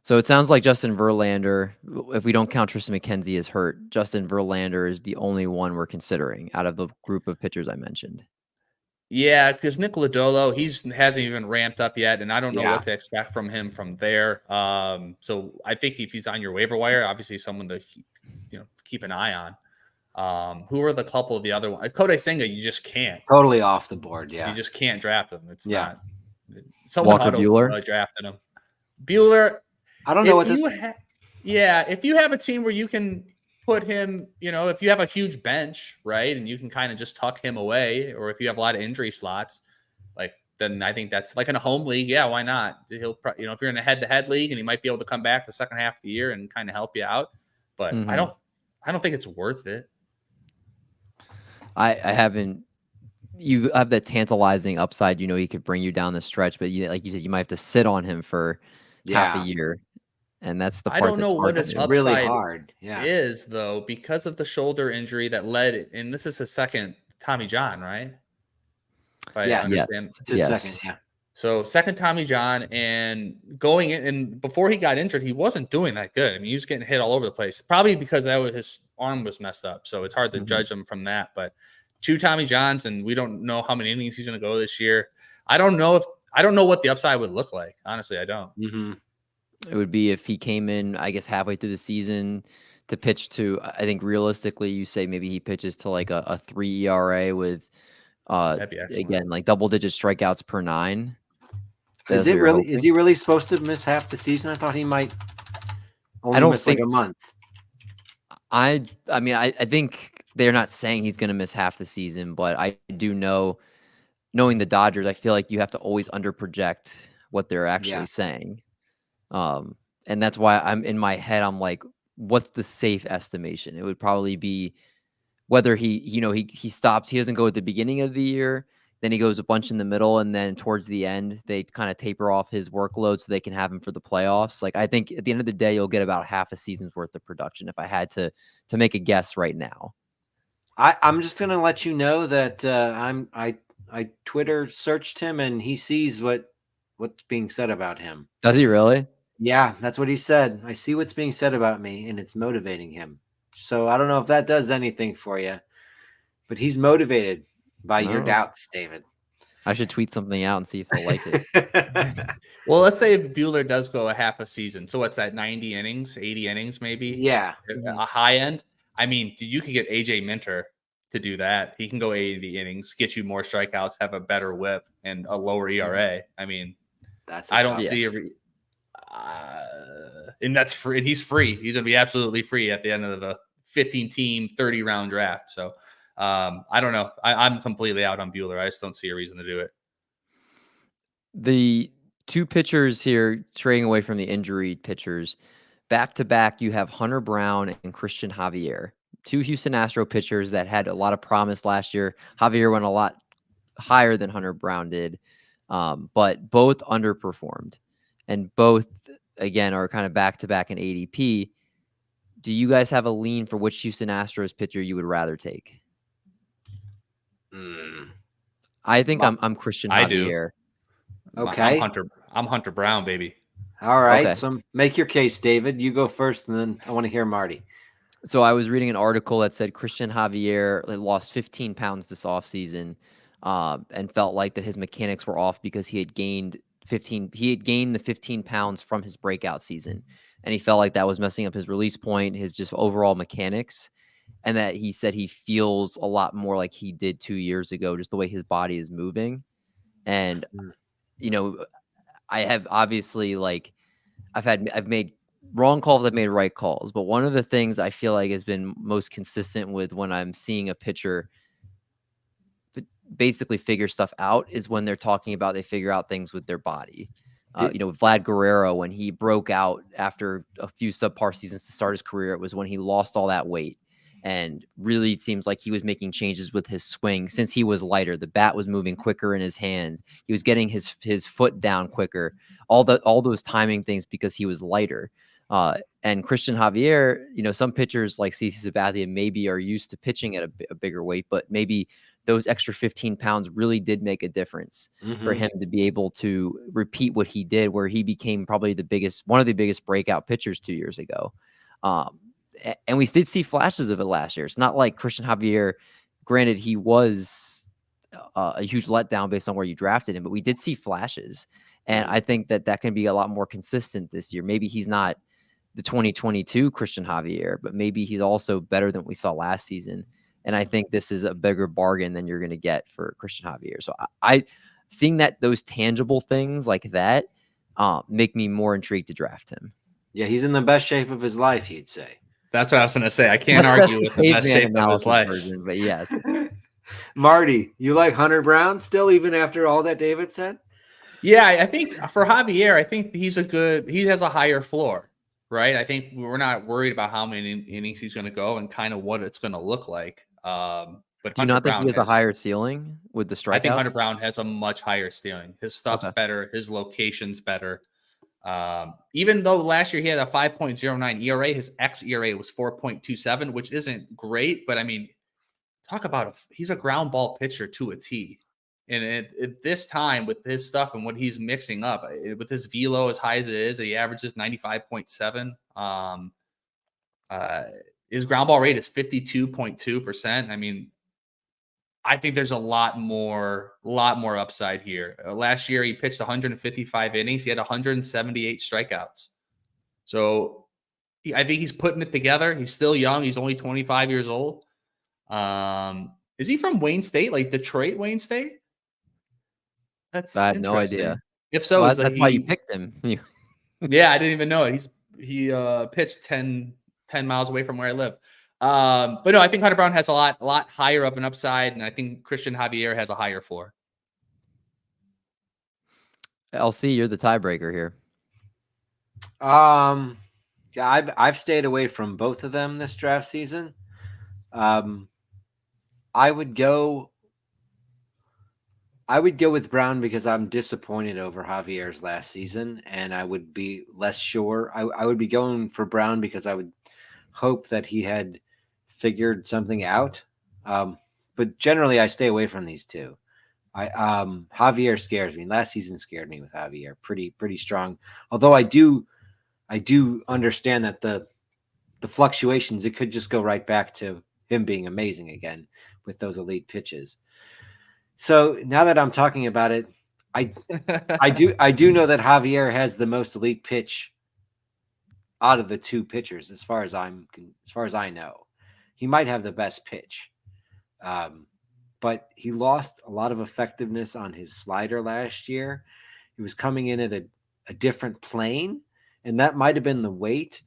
So it sounds like Justin Verlander, if we don't count Tristan McKenzie as hurt, Justin Verlander is the only one we're considering out of the group of pitchers I mentioned. Yeah, because Nick Lodolo, hasn't even ramped up yet, and I don't know Yeah. what to expect from him from there. So I think if he's on your waiver wire, obviously someone to keep an eye on. Who are the couple of the other ones? Kodai Senga, you just can't. Totally off the board. Yeah. You just can't draft him. It's Yeah. not. Someone Walker auto Buehler? drafted him. Bueller. I don't know what If you have a team where you can put him, if you have a huge bench, right, and you can kind of just tuck him away, or if you have a lot of injury slots, then I think that's like in a home league. Yeah, why not? He'll, if you're in a head-to-head league, and he might be able to come back the second half of the year and kind of help you out. But I don't think it's worth it. I haven't. You have that tantalizing upside. He could bring you down the stretch, but like you said, you might have to sit on him for half a year, and that's the part I don't that's know hard what to his do. really upside hard. Yeah. is, though, because of the shoulder injury that led, and this is the second Tommy John, right? If I understand. It's his second, yeah. So second Tommy John, and going in, and before he got injured, he wasn't doing that good. I mean, he was getting hit all over the place, probably because his arm was messed up. So it's hard to judge him from that. But 2 Tommy Johns, and we don't know how many innings he's going to go this year. I don't know what the upside would look like. Honestly, I don't. Mm-hmm. It would be if he came in, I guess, halfway through the season to pitch to, I think realistically, you say maybe he pitches to like a 3 ERA with, That'd be excellent. again, like double-digit strikeouts per 9. Is he really supposed to miss half the season? I thought he might only miss like a month. I mean, I think they're not saying he's going to miss half the season, but I do know, knowing the Dodgers, I feel like you have to always underproject what they're actually saying. And that's why I'm in my head, I'm like, what's the safe estimation? It would probably be whether he stops, he doesn't go at the beginning of the year, then he goes a bunch in the middle, and then towards the end, they kind of taper off his workload so they can have him for the playoffs. Like, I think at the end of the day, you'll get about half a season's worth of production if I had to make a guess right now. I'm just gonna let you know that I Twitter searched him, and he sees what's being said about him. Does he really? Yeah, that's what he said. I see what's being said about me, and it's motivating him. So I don't know if that does anything for you, but he's motivated by your doubts, David. I should tweet something out and see if he'll like it. Well, let's say if Buehler does go a half a season. So what's that, 90 innings, 80 innings maybe? Yeah. A high end. I mean, you could get AJ Minter to do that. He can go 80 innings, get you more strikeouts, have a better whip, and a lower ERA. I mean, I don't see and that's free. And he's free. He's going to be absolutely free at the end of the 15-team, 30-round draft. So I don't know. I'm completely out on Buehler. I just don't see a reason to do it. The 2 pitchers here, straying away from the injury pitchers, back to back, you have Hunter Brown and Christian Javier, 2 Houston Astro pitchers that had a lot of promise last year. Javier went a lot higher than Hunter Brown did, but both underperformed, and both, again, are kind of back to back in ADP. Do you guys have a lean for which Houston Astros pitcher you would rather take? I think I'm Christian Javier. Okay. I'm Hunter Brown, baby. All right. Okay. So make your case, David. You go first, and then I want to hear Marty. So I was reading an article that said Christian Javier lost 15 pounds this offseason, and felt like that his mechanics were off because he had gained the 15 pounds from his breakout season. And he felt like that was messing up his release point, his just overall mechanics. And that he said he feels a lot more like he did 2 years ago, just the way his body is moving. And, I have obviously, like, I've made wrong calls, I've made right calls. But one of the things I feel like has been most consistent with when I'm seeing a pitcher basically figure stuff out is when they're talking about they figure out things with their body. Vlad Guerrero, when he broke out after a few subpar seasons to start his career, it was when he lost all that weight. And really, it seems like he was making changes with his swing since he was lighter. The bat was moving quicker in his hands. He was getting his foot down quicker. All those timing things because he was lighter. And Christian Javier, some pitchers like CC Sabathia maybe are used to pitching at a bigger weight, but maybe those extra 15 pounds really did make a difference for him to be able to repeat what he did, where he became probably one of the biggest breakout pitchers 2 years ago. And we did see flashes of it last year. It's not like Christian Javier, granted, he was a huge letdown based on where you drafted him, but we did see flashes. And I think that can be a lot more consistent this year. Maybe he's not the 2022 Christian Javier, but maybe he's also better than we saw last season. And I think this is a bigger bargain than you're going to get for Christian Javier. So I seeing that those tangible things like that make me more intrigued to draft him. Yeah, he's in the best shape of his life, you'd say. That's what I was going to say. I can't argue with the best shape of his life. Version, but yes. Marty, you like Hunter Brown still, even after all that David said? Yeah, I think for Javier, I think he has a higher floor, right? I think we're not worried about how many innings he's going to go and kind of what it's going to look like. But do you not think he has a higher ceiling with the strikeout? I think Hunter Brown has a much higher ceiling. His stuff's better. His location's better. Even though last year he had a 5.09 ERA, his xERA was 4.27, which isn't great, but I mean, talk about he's a ground ball pitcher to a T. And at this time, with his stuff and what he's mixing up, with his velo as high as it is, he averages 95.7. His ground ball rate is 52.2%. I mean, I think there's a lot more upside here. Last year, he pitched 155 innings. He had 178 strikeouts. So I think he's putting it together. He's still young. He's only 25 years old. Is he from Wayne State, like Detroit, Wayne State? I have no idea. If so, well, that's why you picked him. Yeah, I didn't even know it. He pitched 10 miles away from where I live. But no, I think Hunter Brown has a lot higher of an upside, and I think Christian Javier has a higher floor. LC, you're the tiebreaker here. Yeah, I've stayed away from both of them this draft season. I would go with Brown because I'm disappointed over Javier's last season, and I would be less sure. I would be going for Brown because I would hope that he had figured something out. But generally, I stay away from these two. Javier scares me. Last season scared me with Javier pretty strong. Although I do understand that the fluctuations, it could just go right back to him being amazing again with those elite pitches. So now that I'm talking about it, I do know that Javier has the most elite pitch out of the two pitchers, as far as I know. He might have the best pitch, but he lost a lot of effectiveness on his slider last year. He was coming in at a different plane, and that might have been the weight.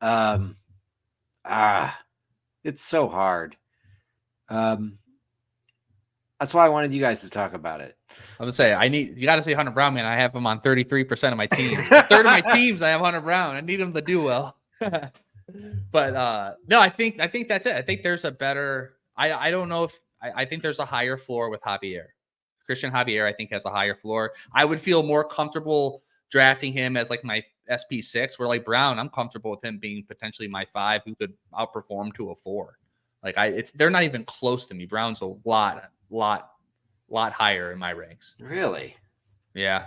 It's so hard. That's why I wanted you guys to talk about it. I would say you got to say Hunter Brown, man. I have him on 33% of my team. A third of my teams, I have Hunter Brown. I need him to do well. But no, I think that's it. I think there's a better. I don't know if I think there's a higher floor with Javier. Christian Javier, I think, has a higher floor. I would feel more comfortable drafting him as like my SP6. Where like Brown, I'm comfortable with him being potentially my 5 who could outperform to a 4. Like they're not even close to me. Brown's a lot higher in my ranks. Really? Yeah.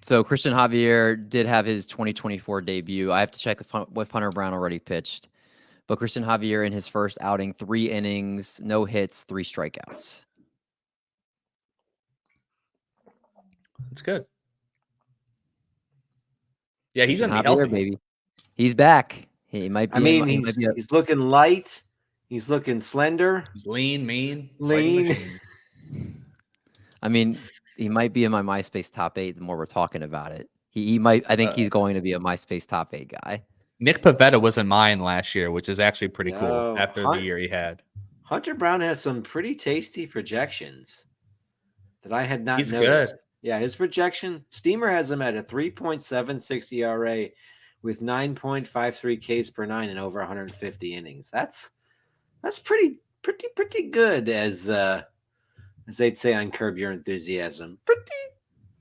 So Christian Javier did have his 2024 debut. I have to check if Hunter Brown already pitched. But Christian Javier in his first outing, 3 innings, no hits, 3 strikeouts. That's good. Yeah, he's Christian gonna be Javier, healthy, baby. He's back. He might be. I mean, he's looking light. He's looking slender. He's lean, mean, lean. I mean, he might be in my MySpace top 8 the more we're talking about it. He might. I think he's going to be a MySpace top 8 guy. Nick Pivetta was in mine last year, which is actually pretty cool after the year he had. Hunter Brown has some pretty tasty projections that I had not noticed. Good. Yeah, his projection, Steamer has him at a 3.76 ERA with 9.53 Ks per 9 and over 150 innings. That's pretty good, as they'd say on Curb Your Enthusiasm.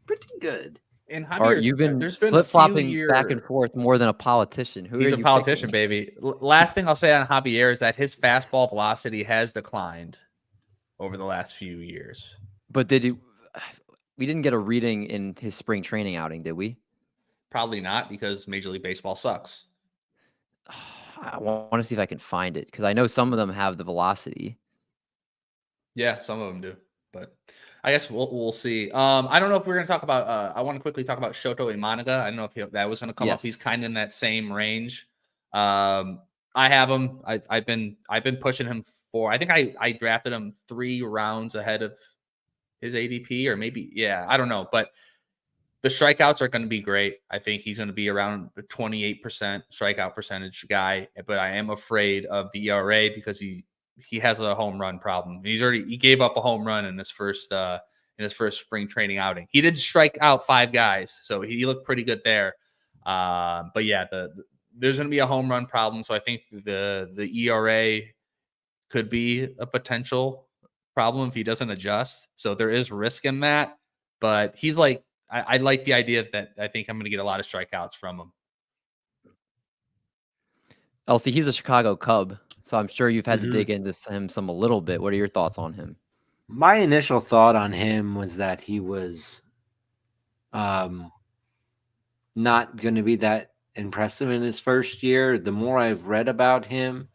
Pretty good. And Or Javier's, you've been there's been a few flip-flopping back and years. forth more than a politician. Who are He's a you politician, picking? baby. Last thing I'll say on Javier is that his fastball velocity has declined over the last few years. But did you we didn't get a reading in his spring training outing, did we? Probably not, because Major League Baseball sucks. I want to see if I can find it because I know some of them have the velocity. Yeah, some of them do, but I guess we'll see. I don't know if we're going to talk about. I want to quickly talk about Shoto Imanaga. I don't know if that was going to come up. Yes. He's kind of in that same range. I have him. I've been pushing him for. I think I drafted him 3 rounds ahead of his ADP, or maybe I don't know, but the strikeouts are going to be great. I think he's going to be around the 28% strikeout percentage guy, but I am afraid of the ERA because he has a home run problem. He gave up a home run in his first spring training outing. He did strike out 5 guys, so he looked pretty good there. But yeah, there's going to be a home run problem, so I think the ERA could be a potential problem if he doesn't adjust. So there is risk in that, but he's like, I like the idea that I think I'm going to get a lot of strikeouts from him. Elsie, he's a Chicago Cub, so I'm sure you've had to Mhm. dig into him a little bit. What are your thoughts on him? My initial thought on him was that he was not going to be that impressive in his first year. The more I've read about him,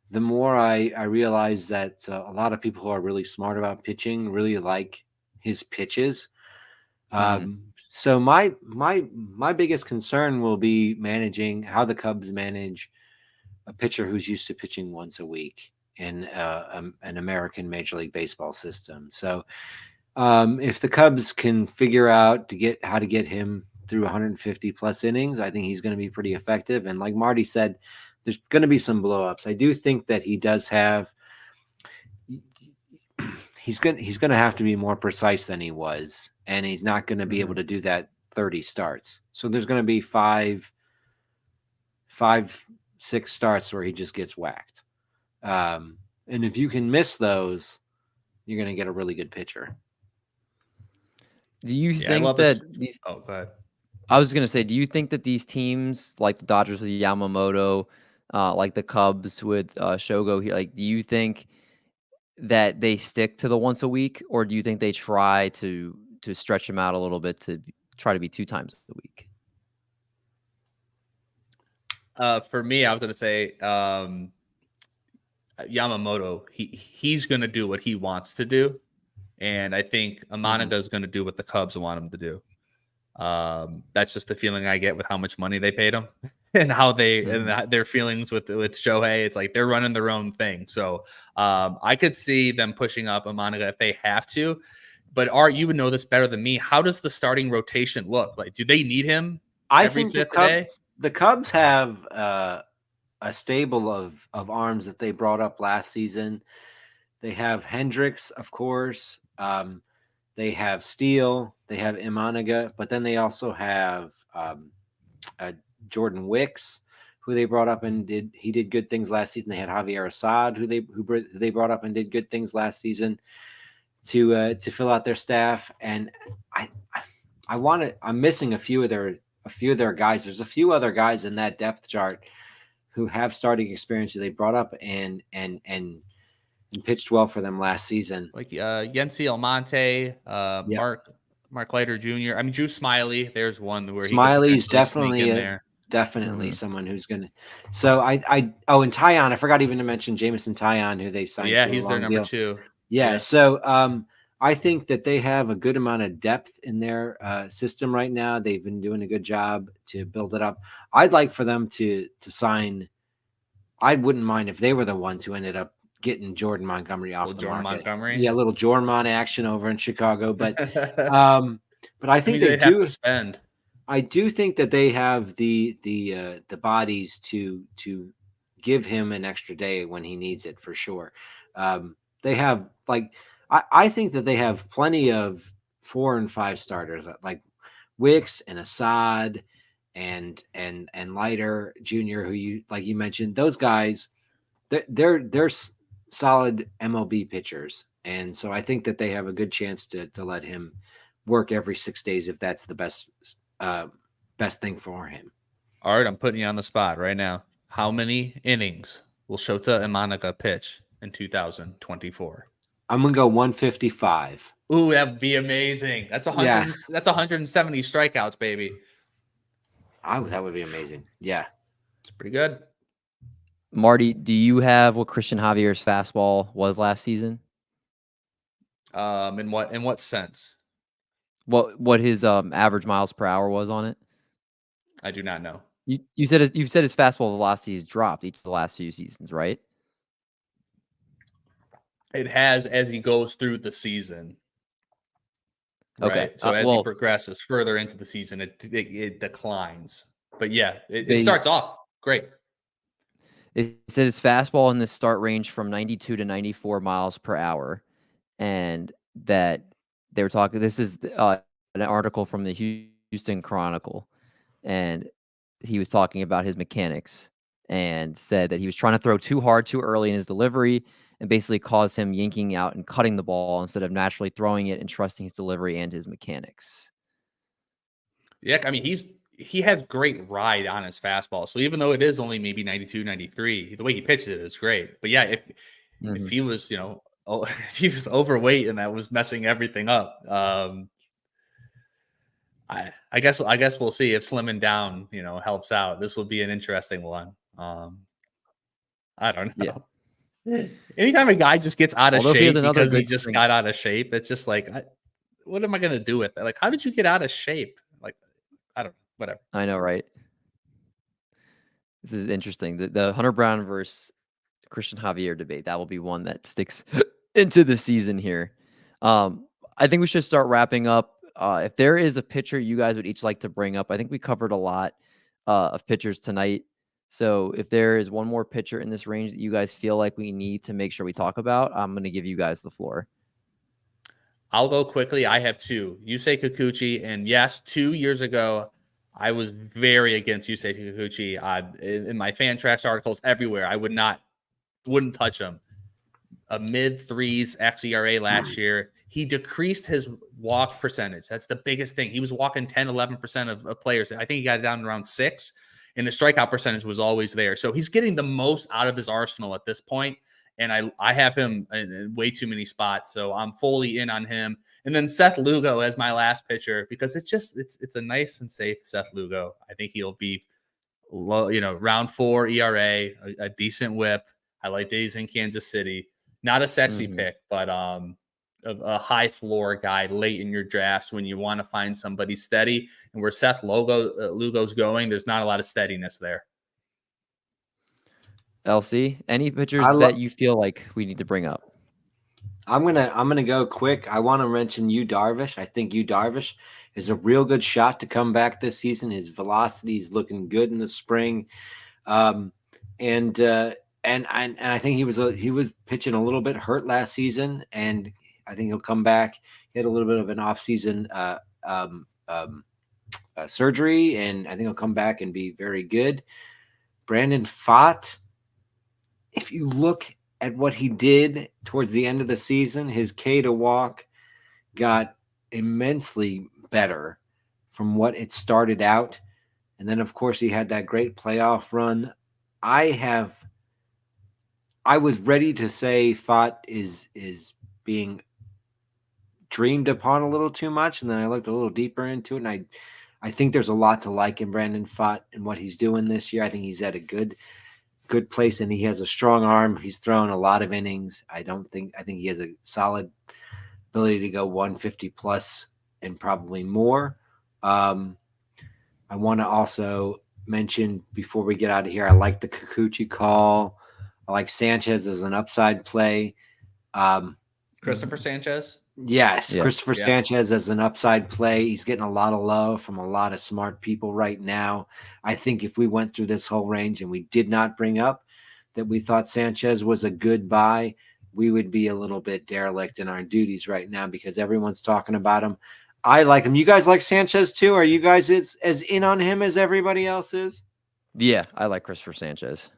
the more I realize that a lot of people who are really smart about pitching really like his pitches. So my biggest concern will be managing how the Cubs manage a pitcher who's used to pitching once a week in an American Major League Baseball system. So if the Cubs can figure out how to get him through 150 plus innings, I think he's going to be pretty effective. And like Marty said, there's going to be some blowups. I do think that he does have. He's going to have to be more precise than he was, and he's not going to be able to do that 30 starts. So there's going to be 5, 6 starts where he just gets whacked. And if you can miss those, you're going to get a really good pitcher. Do you think that these? Oh, go ahead. I was gonna say, do you think that these teams, like the Dodgers with Yamamoto, like the Cubs with Shogo, like, do you think that they stick to the once a week, or do you think they try to stretch them out a little bit to try to be 2 times a week? For me, I was going to say Yamamoto. He's going to do what he wants to do, and I think Imanaga is going to do what the Cubs want him to do. That's just the feeling I get with how much money they paid him and how and their feelings with Shohei. It's like they're running their own thing. So I could see them pushing up Imanaga if they have to. But Art, you would know this better than me. How does the starting rotation look? Like, do they need him every fifth day? The Cubs have a stable of arms that they brought up last season. They have Hendricks, of course. They have Steele, they have Imanaga, but then they also have Jordan Wicks, who they brought up and did good things last season. They had Javier Assad, who they brought up and did good things last season to fill out their staff. And I'm missing a few of their guys. There's a few other guys in that depth chart who have starting experience that they brought up and pitched well for them last season. Like Yency Almonte, Mark Leiter Jr. I mean, Drew Smiley. There's one where Smiley's he could sneak in there. Definitely someone who's going to. So and Tyon, I forgot even to mention Jameson Tyon, who they signed. Yeah, he's their number 2. Yeah. So I think that they have a good amount of depth in their system right now. They've been doing a good job to build it up. I'd like for them to sign. I wouldn't mind if they were the ones who ended up getting Jordan Montgomery off the market. Montgomery? Yeah, a little Jordan action over in Chicago. But I think they do have to spend. I do think that they have the bodies to give him an extra day when he needs it for sure. They have I think that they have plenty of 4 and 5 starters like Wicks and Assad and Leiter Jr., who you mentioned. Those guys, they're solid MLB pitchers, and so I think that they have a good chance to let him work every 6 days if that's the best thing for him. All right, I'm putting you on the spot right now. How many innings will Shota Imanaga pitch in 2024? I'm gonna go 155. Ooh, that'd be amazing. That's Yeah. That's 170 strikeouts, baby. That would be amazing. Yeah. It's pretty good. Marty, do you have what Christian Javier's fastball was last season? In what sense? What his average miles per hour was on it? I do not know. You said his fastball velocity has dropped each of the last few seasons, right? It has as he goes through the season. Okay. Right. So as he progresses further into the season, it declines. But yeah, it starts off great. It said his fastball in the start range from 92 to 94 miles per hour, and that they were talking. This is an article from the Houston Chronicle, and he was talking about his mechanics and said that he was trying to throw too hard too early in his delivery and basically caused him yanking out and cutting the ball instead of naturally throwing it and trusting his delivery and his mechanics. Yeah, I mean, he has great ride on his fastball. So even though it is only maybe 92, 93, the way he pitches it is great. But yeah, if he was, if he was overweight and that was messing everything up, I guess we'll see if slimming down, helps out. This will be an interesting one. I don't know. Yeah. Anytime a guy just gets out of shape because he just got out of shape, it's just like, what am I going to do with it? Like, how did you get out of shape? Like, I don't know. Whatever. I know, right? This is interesting. The Hunter Brown versus Christian Javier debate, that will be one that sticks into the season here. I think we should start wrapping up. If there is a pitcher you guys would each like to bring up, I think we covered a lot of pitchers tonight. So if there is one more pitcher in this range that you guys feel like we need to make sure we talk about, I'm going to give you guys the floor. I'll go quickly. I have two. Yusei Kikuchi, and yes, 2 years ago, I was very against Yusei Kikuchi. In my fan tracks articles everywhere, I wouldn't touch him. A mid-3s xERA last year. He decreased his walk percentage. That's the biggest thing. He was walking 10, 11% of players. I think he got it down around 6, and the strikeout percentage was always there. So he's getting the most out of his arsenal at this point. And I have him in way too many spots, so I'm fully in on him. And then Seth Lugo as my last pitcher because it's a nice and safe Seth Lugo. I think he'll be low, round 4 ERA, a decent whip. I like days in Kansas City. Not a sexy pick, but a high floor guy late in your drafts when you want to find somebody steady. And where Seth Lugo's going, there's not a lot of steadiness there. LC, any pitchers that you feel like we need to bring up? I'm gonna go quick. I want to mention Yu Darvish. I think Yu Darvish is a real good shot to come back this season. His velocity is looking good in the spring, and I think he was pitching a little bit hurt last season, and I think he'll come back. He had a little bit of an off-season surgery, and I think he'll come back and be very good. Brandon Pfaadt, if you look at what he did towards the end of the season, his K to walk got immensely better from what it started out. And then, of course, he had that great playoff run. I was ready to say Pfaadt is being dreamed upon a little too much. And then I looked a little deeper into it. And I think there's a lot to like in Brandon Pfaadt and what he's doing this year. I think he's at a good place, and he has a strong arm. He's thrown a lot of innings. I think he has a solid ability to go 150 plus and probably more. I want to also mention before we get out of here, I like the Kikuchi call. I like Sanchez as an upside play. Christopher Sanchez? Yes, yeah. Christopher Sanchez as an upside play. He's getting a lot of love from a lot of smart people right now. I think if we went through this whole range and we did not bring up that we thought Sanchez was a good buy, we would be a little bit derelict in our duties right now because everyone's talking about him. I like him. You guys like Sanchez too? Are you guys as in on him as everybody else is? Yeah, I like Christopher Sanchez.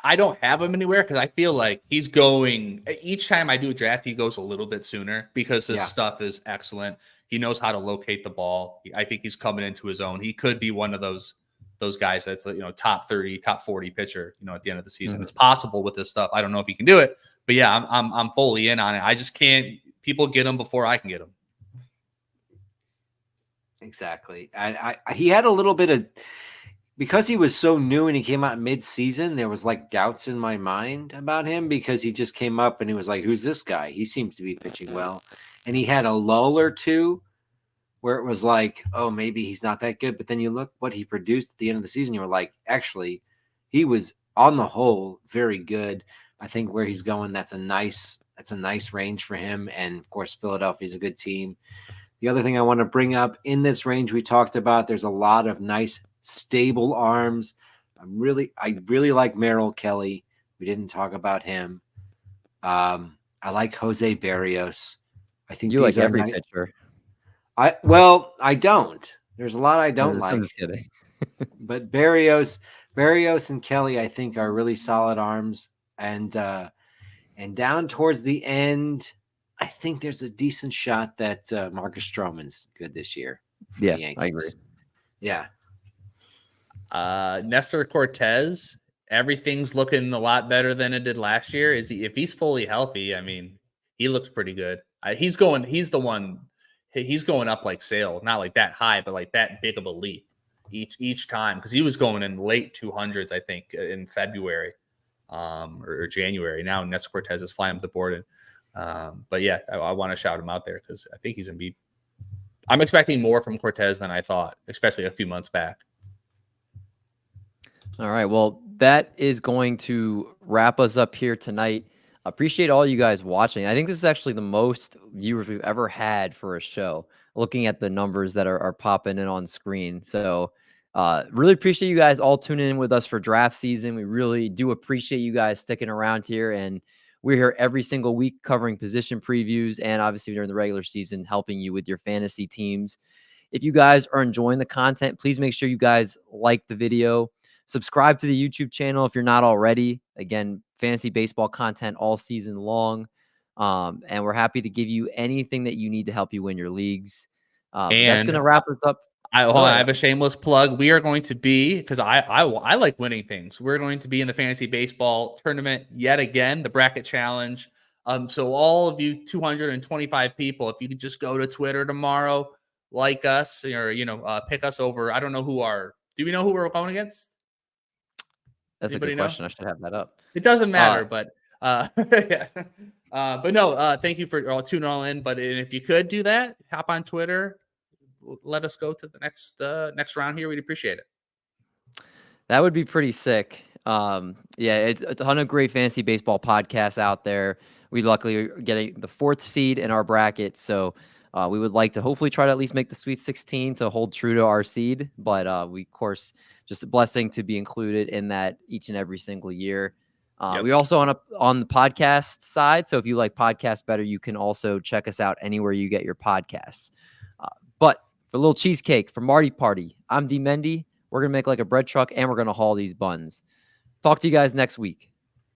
I don't have him anywhere because I feel like he's going each time I do a draft, he goes a little bit sooner because his stuff is excellent. He knows how to locate the ball. I think he's coming into his own. He could be one of those guys that's, top 30, top 40 pitcher, at the end of the season. It's possible with this stuff. I don't know if he can do it, but yeah, I'm fully in on it. I just can't. People get him before I can get him. Exactly. And he had a little bit of, because he was so new and he came out mid-season, there was like doubts in my mind about him because he just came up and he was like, who's this guy? He seems to be pitching well. And he had a lull or two where it was like, oh, maybe he's not that good. But then you look what he produced at the end of the season, you were like, actually, he was on the whole very good. I think where he's going, that's a nice range for him. And of course, Philadelphia's a good team. The other thing I want to bring up in this range we talked about, there's a lot of nice stable arms. I really like Merrill Kelly. We didn't talk about him. I like Jose Barrios. I think you like every pitcher. I don't. There's a lot I don't like. I'm just kidding. But Barrios and Kelly, I think, are really solid arms. And down towards the end, I think there's a decent shot that Marcus Stroman's good this year. Yeah, I agree. Yeah. Nestor Cortez, everything's looking a lot better than it did last year. If he's fully healthy, I mean, he looks pretty good. He's going up like Sale, not like that high, but like that big of a leap each time, because he was going in late 200s, I think, in February or January. Now Nestor Cortez is flying up the board. But yeah, I want to shout him out there because I think he's going to be. I'm expecting more from Cortez than I thought, especially a few months back. All right. Well, that is going to wrap us up here tonight. Appreciate all you guys watching. I think this is actually the most viewers we've ever had for a show, looking at the numbers that are popping in on screen. So really appreciate you guys all tuning in with us for draft season. We really do appreciate you guys sticking around here. And we're here every single week covering position previews and obviously during the regular season, helping you with your fantasy teams. If you guys are enjoying the content, please make sure you guys like the video. Subscribe to the YouTube channel if you're not already. Again, fantasy baseball content all season long. And we're happy to give you anything that you need to help you win your leagues. And that's going to wrap us up. I have a shameless plug. We are going to be, because I like winning things. We're going to be in the fantasy baseball tournament yet again, the bracket challenge. So all of you 225 people, if you could just go to Twitter tomorrow, like us, or pick us over. I don't know do we know who we're going against? That's Anybody a good question. I should have that up. It doesn't matter, but yeah. But no, thank you for tuning all in. But if you could do that, hop on Twitter, let us go to the next round here. We'd appreciate it. That would be pretty sick. Yeah, it's a ton of great fantasy baseball podcasts out there. We luckily are getting the 4th seed in our bracket, so we would like to hopefully try to at least make the Sweet 16 to hold true to our seed. But we, of course, just a blessing to be included in that each and every single year. Yep. We also on the podcast side, so if you like podcasts better, you can also check us out anywhere you get your podcasts. But for a little cheesecake for Marty Party, I'm D. Mendy. We're going to make like a bread truck, and we're going to haul these buns. Talk to you guys next week.